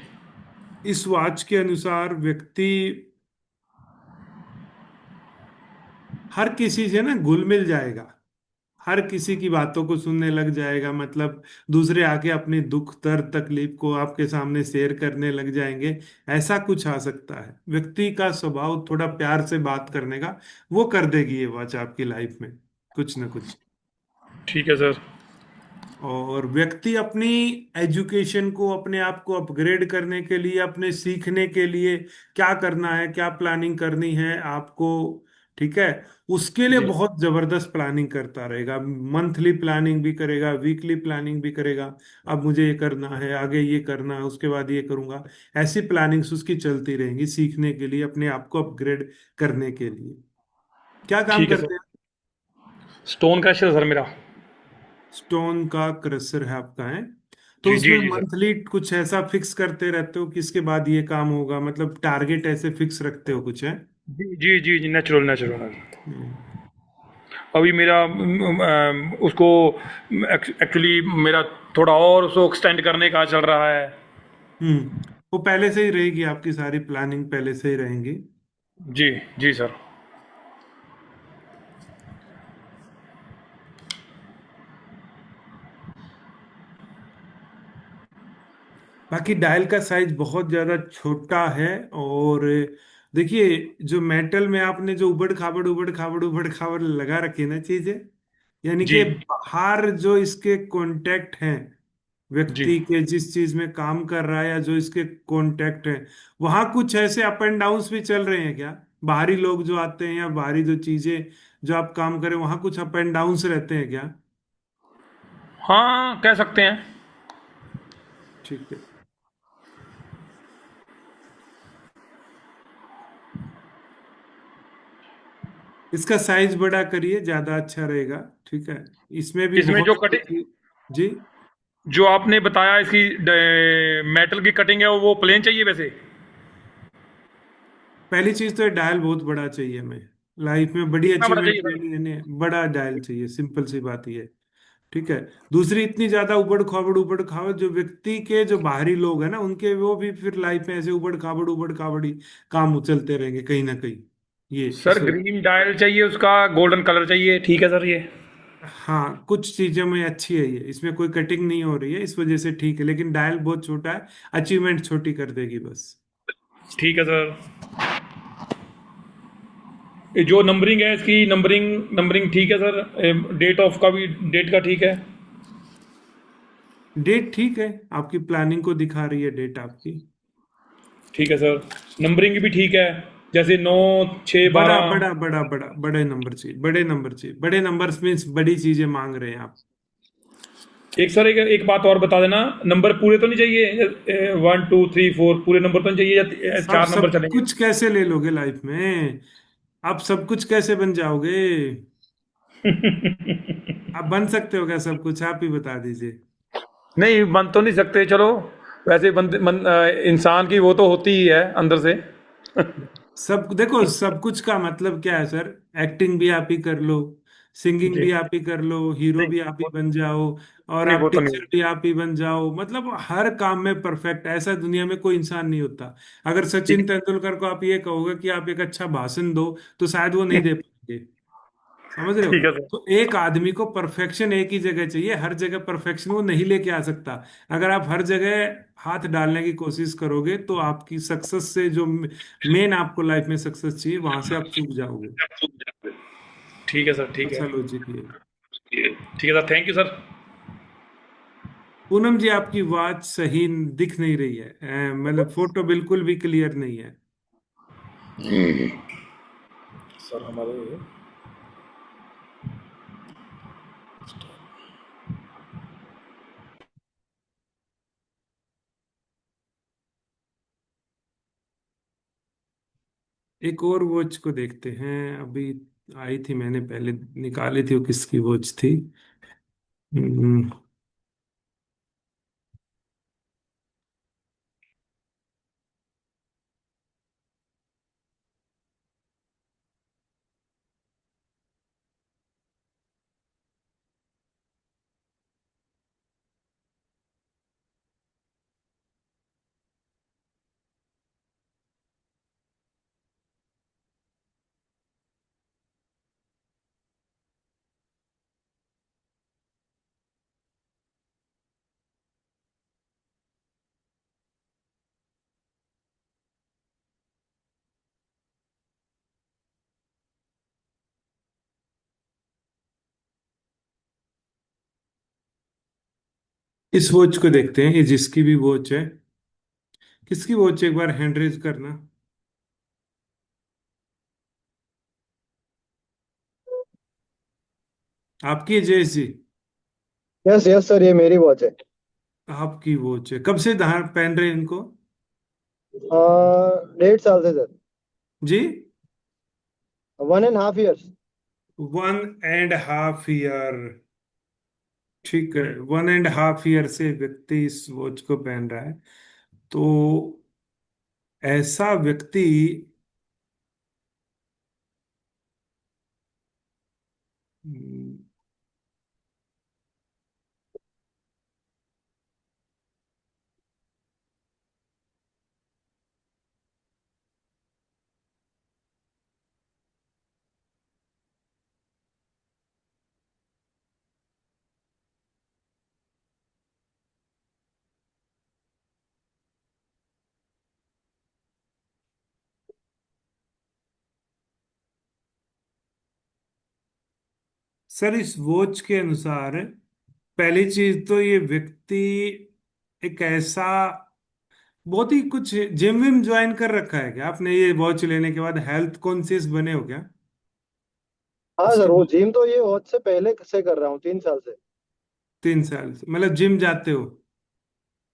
इस वॉच के अनुसार व्यक्ति हर किसी से ना घुल मिल जाएगा, हर किसी की बातों को सुनने लग जाएगा। मतलब दूसरे आके अपनी दुख दर्द तकलीफ को आपके सामने शेयर करने लग जाएंगे। ऐसा कुछ आ सकता है। व्यक्ति का स्वभाव थोड़ा प्यार से बात करने का, वो कर देगी ये वॉच आपकी लाइफ में कुछ ना कुछ। ठीक है सर। और व्यक्ति अपनी एजुकेशन को, अपने आप को अपग्रेड करने के लिए, अपने सीखने के लिए क्या करना है, क्या प्लानिंग करनी है आपको, ठीक है, उसके लिए जी। बहुत जबरदस्त प्लानिंग करता रहेगा। मंथली प्लानिंग भी करेगा, वीकली प्लानिंग भी करेगा। अब मुझे ये करना है, आगे ये करना है, उसके बाद ये करूंगा। ऐसी प्लानिंग्स उसकी चलती रहेंगी सीखने के लिए, अपने आप को अपग्रेड करने के लिए। क्या काम ठीक है करते सर। हैं? स्टोन क्रशर है सर मेरा। स्टोन का क्रशर है आपका है? तो जी जी उसमें जी सर। मंथली कुछ ऐसा फिक्स करते रहते हो कि इसके बाद ये काम होगा, मतलब टारगेट ऐसे फिक्स रखते हो कुछ है? जी जी जी जी, नेचुरल नेचुरल। हम्म। अभी मेरा उसको एक्चुअली मेरा थोड़ा और उसको एक्सटेंड करने का चल रहा है। वो पहले से ही रहेगी, आपकी सारी प्लानिंग पहले से ही रहेंगी। जी जी सर। बाकी डायल का साइज बहुत ज्यादा छोटा है। और देखिए, जो मेटल में आपने जो उबड़ खाबड़ लगा रखी है ना चीजें, यानी जी कि बाहर जो इसके कांटेक्ट हैं, जी। व्यक्ति के जिस चीज में काम कर रहा है या जो इसके कांटेक्ट हैं, वहां कुछ ऐसे अप एंड डाउन्स भी चल रहे हैं क्या? बाहरी लोग जो आते हैं या बाहरी जो चीजें जो आप काम करें, वहां कुछ अप एंड डाउन्स रहते हैं क्या? हाँ कह सकते हैं। ठीक है। इसका साइज बड़ा करिए, ज्यादा अच्छा रहेगा। ठीक है। इसमें भी इसमें बहुत जो सारी कटिंग जी। जो आपने बताया इसकी मेटल की कटिंग है वो प्लेन चाहिए वैसे। पहली चीज तो डायल बहुत बड़ा चाहिए हमें। लाइफ में बड़ी कितना बड़ा अचीवमेंट चाहिए सर? लेनी है ना, बड़ा डायल चाहिए, सिंपल सी बात ही है। ठीक है। दूसरी, इतनी ज्यादा उबड़ खाबड़ जो व्यक्ति के जो बाहरी लोग हैं ना, उनके वो भी फिर लाइफ में ऐसे उबड़ खाबड़ ही काम चलते रहेंगे कहीं ना कहीं। ये सर इस वजह। ग्रीन डायल चाहिए उसका, गोल्डन कलर चाहिए, ठीक है सर ये। हाँ, कुछ चीजों में अच्छी है ये, इसमें कोई कटिंग नहीं हो रही है, इस वजह से ठीक है। लेकिन डायल बहुत छोटा है, अचीवमेंट छोटी कर देगी बस। ठीक है सर। ये जो नंबरिंग है इसकी, नंबरिंग नंबरिंग ठीक है सर। डेट ऑफ का भी, डेट का ठीक है। डेट ठीक है, आपकी प्लानिंग को दिखा रही है डेट आपकी। ठीक है सर। नंबरिंग भी ठीक है, जैसे 9 6 बड़ा 12। बड़ा बड़ा बड़ा बड़े नंबर चाहिए, बड़े नंबर चाहिए। बड़े नंबर्स मीन्स बड़ी चीजें मांग रहे हैं आप। एक सर एक बात और बता देना, नंबर पूरे तो नहीं चाहिए? 1 2 3 4 पूरे नंबर तो नहीं चाहिए या आप 4 नंबर सब चलेंगे? कुछ कैसे ले लोगे लाइफ में? आप सब कुछ कैसे बन जाओगे? आप बन सकते हो क्या सब कुछ? आप ही बता दीजिए। नहीं बन तो नहीं सकते, चलो वैसे इंसान की वो तो होती ही है अंदर से। सब देखो, सब कुछ का मतलब क्या है सर? एक्टिंग भी आप ही कर लो, सिंगिंग जी। भी आप ही कर लो, हीरो नहीं भी आप ही बन जाओ, और नहीं, आप वो तो नहीं। टीचर भी आप ही बन जाओ। मतलब हर काम में परफेक्ट ऐसा दुनिया में कोई इंसान नहीं होता। अगर ठीक सचिन तेंदुलकर को आप ये कहोगे कि आप एक अच्छा भाषण दो, तो शायद वो नहीं दे पाएंगे। समझ रहे हो? ठीक है सर। तो एक आदमी को परफेक्शन एक ही जगह चाहिए, हर जगह परफेक्शन वो नहीं लेके आ सकता। अगर आप हर जगह हाथ डालने की कोशिश करोगे तो आपकी सक्सेस से जो मेन आपको लाइफ में सक्सेस चाहिए वहां से आप चूक जाओगे। ठीक है सर, ठीक है। ऐसा लॉजिक ये है। ठीक है sir, thank you sir. Poonam ji आपकी आवाज सही दिख नहीं रही है, मतलब फोटो बिल्कुल भी क्लियर नहीं है। सर हमारे एक और वॉच को देखते हैं, अभी आई थी मैंने पहले निकाली थी, वो किसकी वॉच थी? हम्म, इस वॉच को देखते हैं, ये जिसकी भी वॉच है। किसकी वॉच है, एक बार हैंड रेज करना। आपकी है जयेश जी? यस यस सर, ये मेरी वॉच है। आपकी वॉच है, कब से धार पहन रहे हैं इनको? 1.5 साल से सर। जी? 1.5 years। 1.5 ईयर। ठीक है, 1.5 ईयर से व्यक्ति इस वॉच को पहन रहा है, तो ऐसा व्यक्ति हम्म, सर इस वॉच के अनुसार पहली चीज तो ये व्यक्ति एक ऐसा बहुत ही कुछ जिम विम ज्वाइन कर रखा है क्या आपने, ये वॉच लेने के बाद हेल्थ कॉन्शियस बने हो क्या? हाँ इसकी सर, वो जिम तो ये वॉच से पहले से कर रहा हूँ, 3 साल से। 3 साल से मतलब जिम जाते हो?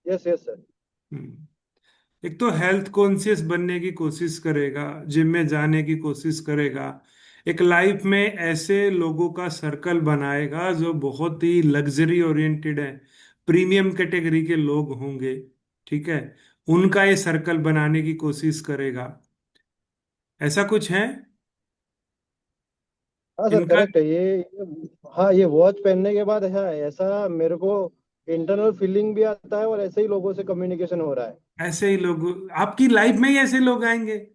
Yes yes sir. हम्म। एक तो हेल्थ कॉन्शियस बनने की कोशिश करेगा, जिम में जाने की कोशिश करेगा, एक लाइफ में ऐसे लोगों का सर्कल बनाएगा जो बहुत ही लग्जरी ओरिएंटेड है, प्रीमियम कैटेगरी के लोग होंगे, ठीक है, उनका ये सर्कल बनाने की कोशिश करेगा। ऐसा कुछ है हाँ सर, इनका? करेक्ट है हाँ, ये वॉच पहनने के बाद है ऐसा मेरे को इंटरनल फीलिंग भी आता है, और ऐसे ही लोगों से कम्युनिकेशन हो रहा है। ऐसे ही लोग आपकी लाइफ में ही ऐसे लोग आएंगे।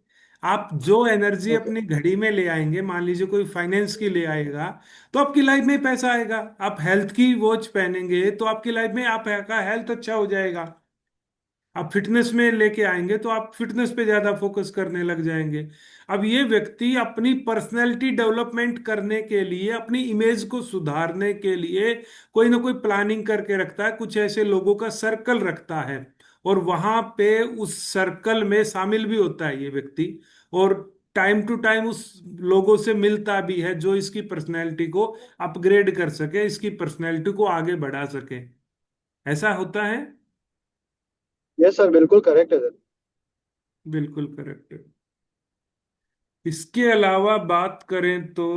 आप जो एनर्जी ओके। अपनी घड़ी में ले आएंगे, मान लीजिए कोई फाइनेंस की ले आएगा, तो आपकी लाइफ में ही पैसा आएगा। आप हेल्थ की वॉच पहनेंगे तो आपकी लाइफ में आपका हेल्थ अच्छा हो जाएगा। आप फिटनेस में लेके आएंगे तो आप फिटनेस पे ज्यादा फोकस करने लग जाएंगे। अब ये व्यक्ति अपनी पर्सनैलिटी डेवलपमेंट करने के लिए, अपनी इमेज को सुधारने के लिए कोई ना कोई प्लानिंग करके रखता है, कुछ ऐसे लोगों का सर्कल रखता है, और वहां पे उस सर्कल में शामिल भी होता है ये व्यक्ति, और टाइम टू टाइम उस लोगों से मिलता भी है जो इसकी पर्सनैलिटी को अपग्रेड कर सके, इसकी पर्सनैलिटी को आगे बढ़ा सके। ऐसा होता है। यस सर, बिल्कुल करेक्ट है सर। बिल्कुल करेक्ट है। इसके अलावा बात करें तो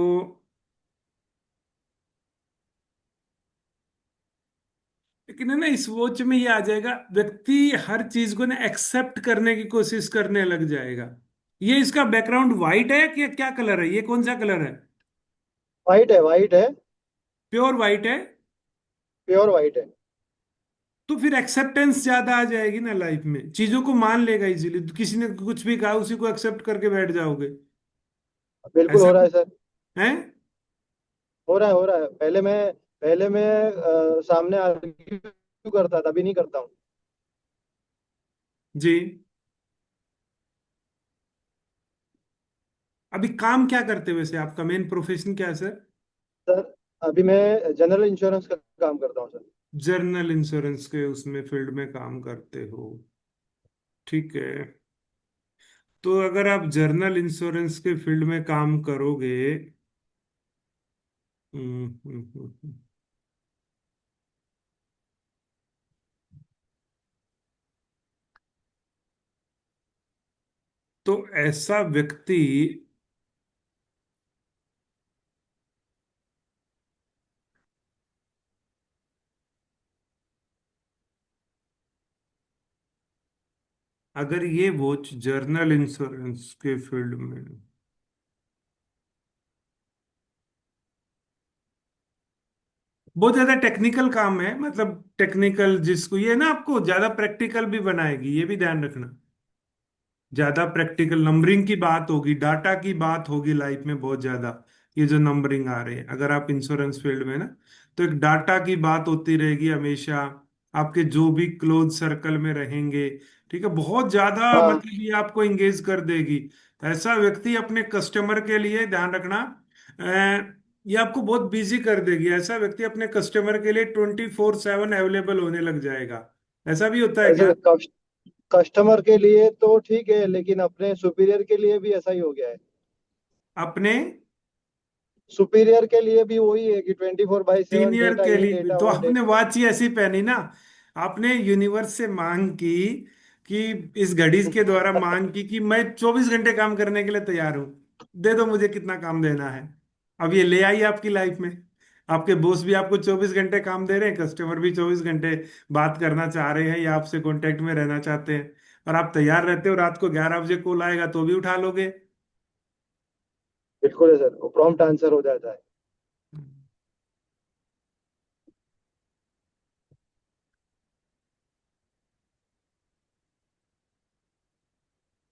लेकिन है ना, इस वॉच में ये आ जाएगा, व्यक्ति हर चीज को ना एक्सेप्ट करने की कोशिश करने लग जाएगा। ये इसका बैकग्राउंड वाइट है कि क्या कलर है, ये कौन सा कलर है? वाइट है, वाइट है। प्योर वाइट है। प्योर वाइट है। तो फिर एक्सेप्टेंस ज्यादा आ जाएगी ना लाइफ में, चीजों को मान लेगा इजीली, तो किसी ने कुछ भी कहा उसी को एक्सेप्ट करके बैठ जाओगे। बिल्कुल ऐसा हो रहा है कुछ सर। है। हो रहा है। पहले मैं सामने आर्ग्यू करता था, अभी नहीं करता हूँ। जी। अभी काम क्या करते हो वैसे, आपका मेन प्रोफेशन क्या है सर? सर अभी मैं जनरल इंश्योरेंस का काम करता हूँ सर। जर्नल इंश्योरेंस के उसमें फील्ड में काम करते हो, ठीक है। तो अगर आप जर्नल इंश्योरेंस के फील्ड में काम करोगे, हम्म, हम्म, हम्म, तो ऐसा व्यक्ति अगर ये वो जर्नल इंश्योरेंस के फील्ड में, बहुत ज्यादा टेक्निकल काम है, मतलब टेक्निकल जिसको ये ना आपको ज्यादा प्रैक्टिकल भी बनाएगी, ये भी ध्यान रखना। ज्यादा प्रैक्टिकल नंबरिंग की बात होगी, डाटा की बात होगी लाइफ में बहुत ज्यादा। ये जो नंबरिंग आ रहे हैं अगर आप इंश्योरेंस फील्ड में ना, तो एक डाटा की बात होती रहेगी हमेशा। आपके जो भी क्लोज सर्कल में रहेंगे, ठीक है, बहुत ज्यादा हाँ मतलब ये आपको एंगेज कर देगी। तो ऐसा व्यक्ति अपने कस्टमर के लिए ध्यान रखना, ये आपको बहुत बिजी कर देगी। ऐसा व्यक्ति अपने कस्टमर के लिए 24/7 अवेलेबल होने लग जाएगा। ऐसा भी होता है क्या? ऐसे कस्टमर के लिए तो ठीक है, लेकिन अपने सुपीरियर के लिए भी ऐसा ही हो गया है। अपने सुपीरियर के लिए भी वही है कि 24/7 सीनियर डेटा के इन लिए भी डेटा तो आउट आपने वॉच ही ऐसी पहनी ना, आपने यूनिवर्स से मांग की कि इस घड़ी के द्वारा मांग की कि मैं 24 घंटे काम करने के लिए तैयार हूं, दे दो मुझे कितना काम देना है। अब ये ले आई आपकी लाइफ में, आपके बॉस भी आपको 24 घंटे काम दे रहे हैं, कस्टमर भी 24 घंटे बात करना चाह रहे हैं या आपसे कांटेक्ट में रहना चाहते हैं, और आप तैयार रहते हो, रात को 11 बजे कॉल आएगा तो भी उठा लोगे। बिल्कुल है सर, वो प्रॉम्प्ट आंसर हो जाता है।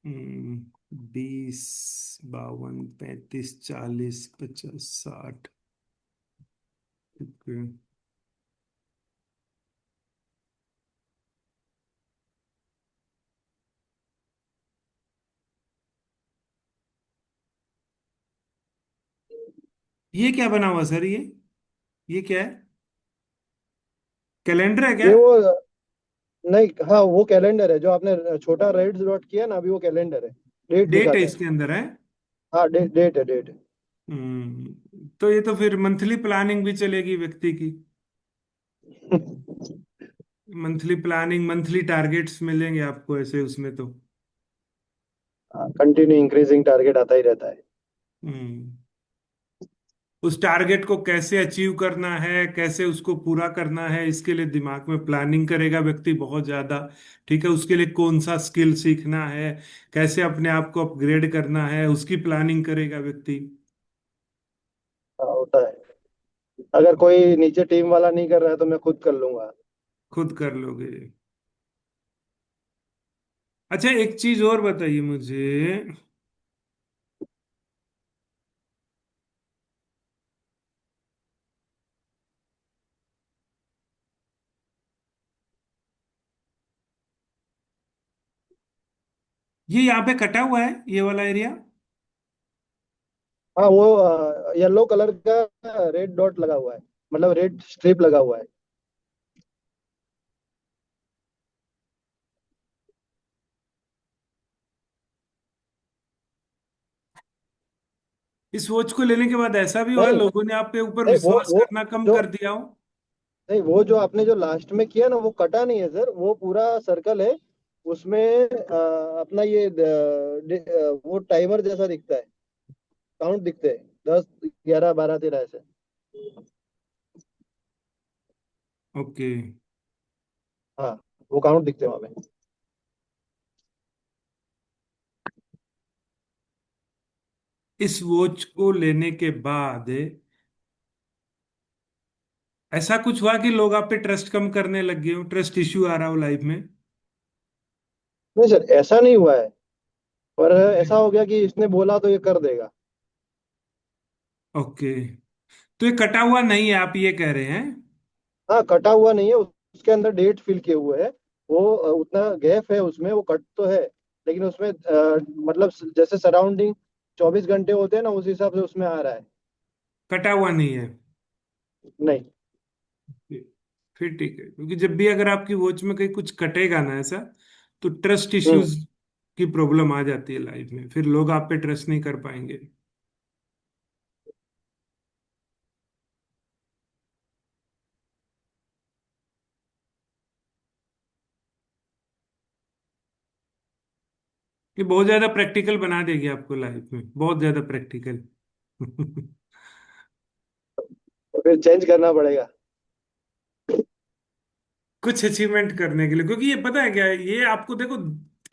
हम्म, 20, 52, 35, 40, 50, 60, ओके। ये क्या बना हुआ सर, ये क्या है, कैलेंडर है क्या? ये वो नहीं, हाँ वो कैलेंडर है, जो आपने छोटा रेड डॉट किया ना, अभी वो कैलेंडर है। डेट डेट है दिखाता है। इसके अंदर है? हाँ डेट है। तो ये तो फिर मंथली प्लानिंग भी चलेगी व्यक्ति की, मंथली प्लानिंग, मंथली टारगेट्स मिलेंगे आपको ऐसे उसमें तो। कंटिन्यू इंक्रीजिंग टारगेट आता ही रहता है। हम्म उस टारगेट को कैसे अचीव करना है, कैसे उसको पूरा करना है, इसके लिए दिमाग में प्लानिंग करेगा व्यक्ति बहुत ज्यादा, ठीक है। उसके लिए कौन सा स्किल सीखना है, कैसे अपने आप को अपग्रेड करना है, उसकी प्लानिंग करेगा व्यक्ति। हाँ, होता है। अगर कोई नीचे टीम वाला नहीं कर रहा है तो मैं खुद कर लूंगा। खुद कर लोगे। अच्छा एक चीज और बताइए मुझे, ये यहाँ पे कटा हुआ है ये वाला एरिया? हाँ वो येलो कलर का रेड डॉट लगा हुआ है, मतलब रेड स्ट्रिप लगा हुआ है। इस वॉच को लेने के बाद ऐसा भी हुआ नहीं लोगों ने आप पे ऊपर नहीं, विश्वास वो करना कम जो कर दिया हो? नहीं, वो जो आपने जो लास्ट में किया ना, वो कटा नहीं है सर, वो पूरा सर्कल है। उसमें अपना ये वो टाइमर जैसा दिखता है, काउंट दिखते हैं, 10, 11, 12, 13 ऐसे। ओके। हाँ वो काउंट दिखते हैं वहां पे। इस वॉच को लेने के बाद ऐसा कुछ हुआ कि लोग आप पे ट्रस्ट कम करने लग गए हो, ट्रस्ट इश्यू आ रहा हो लाइफ में? नहीं सर, ऐसा नहीं हुआ है, पर ऐसा हो गया कि इसने बोला तो ये कर देगा। ओके। तो ये कटा हुआ नहीं है, आप ये कह रहे हैं? हाँ, कटा हुआ नहीं है, उसके अंदर डेट फिल किए हुए है। वो उतना गैप है उसमें, वो कट तो है, लेकिन उसमें मतलब जैसे सराउंडिंग 24 घंटे होते हैं ना, उस हिसाब से उसमें आ रहा है। कटा हुआ नहीं है? नहीं। फिर ठीक है, क्योंकि जब भी अगर आपकी वॉच में कहीं कुछ कटेगा ना ऐसा, तो ट्रस्ट हम्म। इश्यूज की प्रॉब्लम आ जाती है लाइफ में, फिर लोग आप पे ट्रस्ट नहीं कर पाएंगे। ये बहुत ज्यादा प्रैक्टिकल बना देगी आपको लाइफ में, बहुत ज्यादा प्रैक्टिकल। तो फिर चेंज करना पड़ेगा। कुछ अचीवमेंट करने के लिए, क्योंकि ये पता है क्या है, ये आपको देखो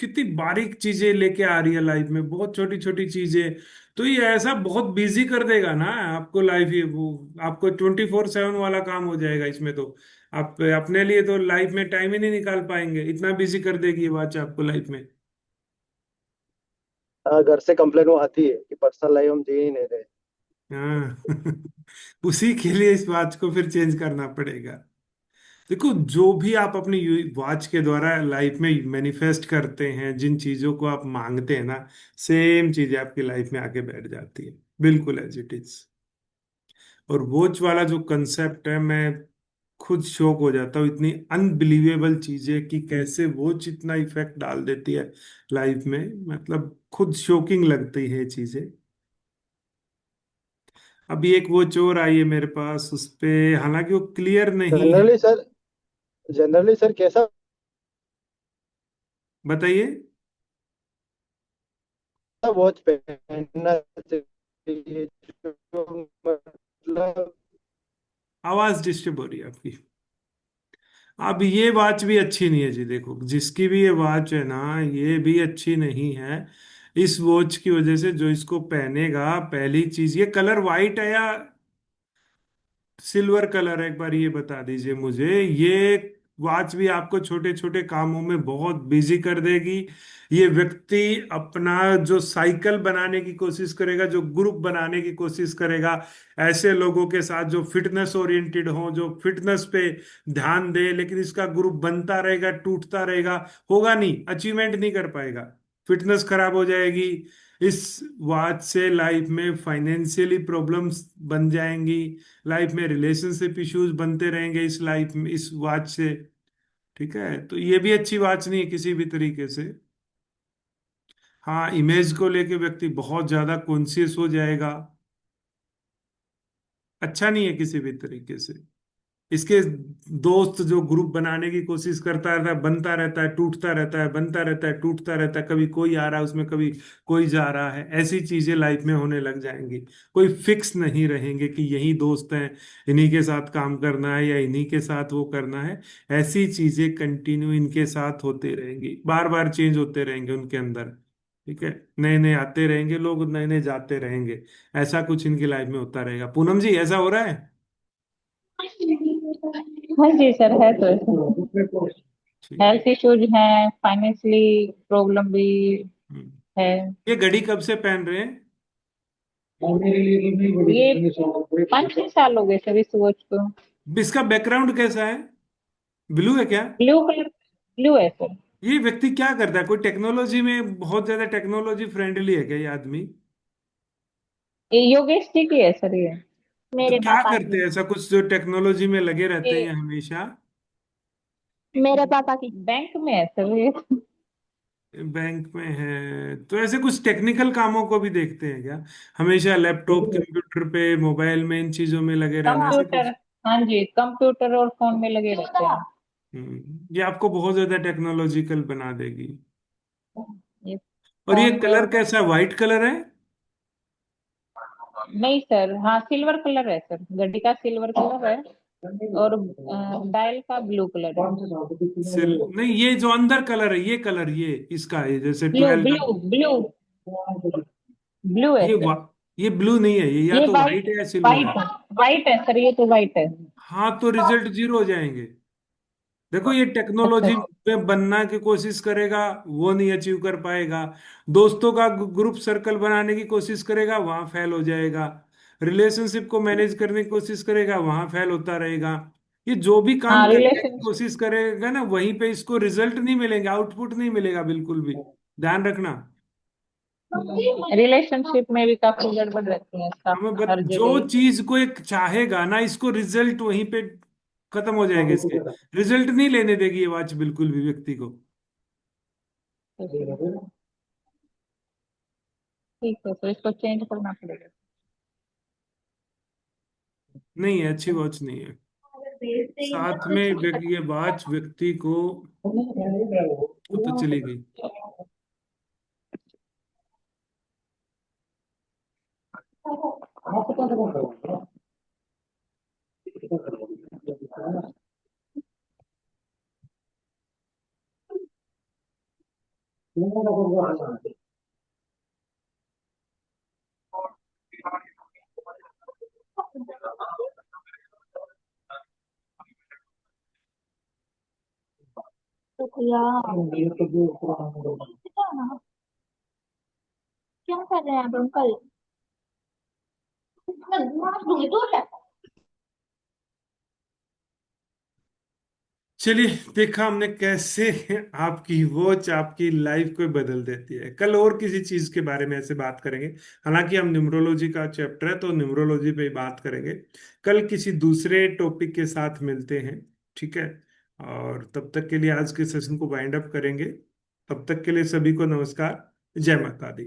कितनी बारीक चीजें लेके आ रही है लाइफ में, बहुत छोटी छोटी चीजें। तो ये ऐसा बहुत बिजी कर देगा ना आपको लाइफ, ये वो आपको 24/7 वाला काम हो जाएगा इसमें। तो आप अपने लिए तो लाइफ में टाइम ही नहीं निकाल पाएंगे, इतना बिजी कर देगी ये बात आपको लाइफ में। हाँ, घर से कंप्लेन वो आती है कि पर्सनल लाइफ हम जी ही नहीं रहे। हाँ। उसी के लिए इस बात को फिर चेंज करना पड़ेगा। देखो, जो भी आप अपनी वॉच के द्वारा लाइफ में मैनिफेस्ट करते हैं, जिन चीजों को आप मांगते हैं ना, सेम चीजें आपकी लाइफ में आके बैठ जाती है, बिल्कुल एज इट इज। और वॉच वाला जो कंसेप्ट है, मैं खुद शौक हो जाता हूँ, इतनी अनबिलीवेबल चीजें कि कैसे वॉच इतना इफेक्ट डाल देती है लाइफ में, मतलब खुद शॉकिंग लगती है ये चीजें। अभी एक वॉच और आई है मेरे पास, उस पे हालांकि वो क्लियर नहीं है। जनरली सर, जनरली सर कैसा बताइए। वॉच पहनना चाहिए जो मतलब। आवाज डिस्टर्ब हो रही है आपकी। अब ये वॉच भी अच्छी नहीं है जी, देखो जिसकी भी ये वॉच है ना, ये भी अच्छी नहीं है। इस वॉच की वजह से जो इसको पहनेगा, पहली चीज, ये कलर वाइट है या सिल्वर कलर है, एक बार ये बता दीजिए मुझे। ये वॉच भी आपको छोटे छोटे कामों में बहुत बिजी कर देगी। ये व्यक्ति अपना जो साइकिल बनाने की कोशिश करेगा, जो ग्रुप बनाने की कोशिश करेगा, ऐसे लोगों के साथ जो फिटनेस ओरिएंटेड हो, जो फिटनेस पे ध्यान दे, लेकिन इसका ग्रुप बनता रहेगा, टूटता रहेगा, होगा नहीं, अचीवमेंट नहीं कर पाएगा, फिटनेस खराब हो जाएगी। इस वॉच से लाइफ में फाइनेंशियली प्रॉब्लम्स बन जाएंगी, लाइफ में रिलेशनशिप इश्यूज बनते रहेंगे इस लाइफ में, इस वॉच से। ठीक है, तो ये भी अच्छी वॉच नहीं है किसी भी तरीके से। हाँ, इमेज को लेके व्यक्ति बहुत ज्यादा कॉन्शियस हो जाएगा, अच्छा नहीं है किसी भी तरीके से। इसके दोस्त जो ग्रुप बनाने की कोशिश करता रहता है, बनता रहता है, टूटता रहता है, बनता रहता है, टूटता रहता है, कभी कोई आ रहा है उसमें, कभी कोई जा रहा है, ऐसी चीजें लाइफ में होने लग जाएंगी। कोई फिक्स नहीं रहेंगे कि यही दोस्त हैं, इन्हीं के साथ काम करना है या इन्हीं के साथ वो करना है। ऐसी चीजें कंटिन्यू इनके साथ होते रहेंगी, बार बार चेंज होते रहेंगे उनके अंदर। ठीक है, नए नए आते रहेंगे लोग, नए नए जाते रहेंगे। ऐसा कुछ इनकी लाइफ में होता रहेगा। पूनम जी, ऐसा हो रहा है? हाँ जी सर, है तो ऐसा। ठीक है। हेल्थ इश्यूज हैं, फाइनेंशियली प्रॉब्लम भी हम्म। है। ये घड़ी कब से पहन रहे हैं? ये 5-6 साल हो गए सर इस वॉच को। इसका बैकग्राउंड कैसा है? ब्लू है क्या? ब्लू कलर, ब्लू है सर। ये व्यक्ति क्या करता है, कोई टेक्नोलॉजी में बहुत ज्यादा टेक्नोलॉजी फ्रेंडली है क्या ये आदमी? ये योगेश जी की है सर ये, तो मेरे क्या पापा करते की। हैं ऐसा कुछ जो टेक्नोलॉजी में लगे रहते हैं ये हमेशा? मेरे पापा की बैंक में है सर ये। बैंक में है तो ऐसे कुछ टेक्निकल कामों को भी देखते हैं क्या? हमेशा लैपटॉप, कंप्यूटर पे, मोबाइल में, इन चीजों में लगे रहना, ऐसा कंप्यूटर, कुछ? हाँ जी, कंप्यूटर और फोन में लगे रहते हैं। ये आपको बहुत ज्यादा टेक्नोलॉजिकल बना देगी। ये और ये फोन में कलर और कैसा, व्हाइट कलर है? नहीं सर, हाँ सिल्वर कलर है सर, गड्डी का सिल्वर कलर है। और डायल का ब्लू कलर है। नहीं, ये जो अंदर कलर है, ये कलर, ये इसका है जैसे ब्लू 12। ब्लू ब्लू ब्लू है ये सर। ये ब्लू नहीं है, ये या ये तो वाइट, व्हाइट है या सिल्वर है। वाइट वाइट है सर, ये तो वाइट है। हाँ, तो रिजल्ट जीरो हो जाएंगे। देखो, ये अच्छा टेक्नोलॉजी में बनना की कोशिश करेगा, वो नहीं अचीव कर पाएगा। दोस्तों का ग्रुप सर्कल बनाने की कोशिश करेगा, वहां फेल हो जाएगा। रिलेशनशिप को मैनेज करने की कोशिश करेगा, वहां फेल होता रहेगा। ये जो भी काम हाँ करने की रिलेशन कोशिश करेगा ना, वहीं पे इसको रिजल्ट नहीं मिलेंगे, आउटपुट नहीं मिलेगा बिल्कुल भी। ध्यान रखना। रिलेशनशिप में भी काफी गड़बड़ रहती है इसका, हर जो जगह ही। चीज को एक चाहेगा ना, इसको रिजल्ट वहीं पे खत्म हो जाएंगे इसके। रिजल्ट नहीं लेने देगी ये वॉच बिल्कुल भी व्यक्ति को। ठीक है, तो इसको चेंज करना पड़ेगा। नहीं है, अच्छी वॉच नहीं है। साथ में ये वॉच व्यक्ति को, वो तो चली गई। तो यार क्या कर रहे हैं आप अंकल? चलिए, देखा हमने कैसे आपकी वॉच आपकी लाइफ को बदल देती है। कल और किसी चीज के बारे में ऐसे बात करेंगे। हालांकि हम न्यूमरोलॉजी का चैप्टर है तो न्यूमरोलॉजी पे ही बात करेंगे। कल किसी दूसरे टॉपिक के साथ मिलते हैं, ठीक है। और तब तक के लिए आज के सेशन को वाइंड अप करेंगे। तब तक के लिए सभी को नमस्कार। जय माता दी।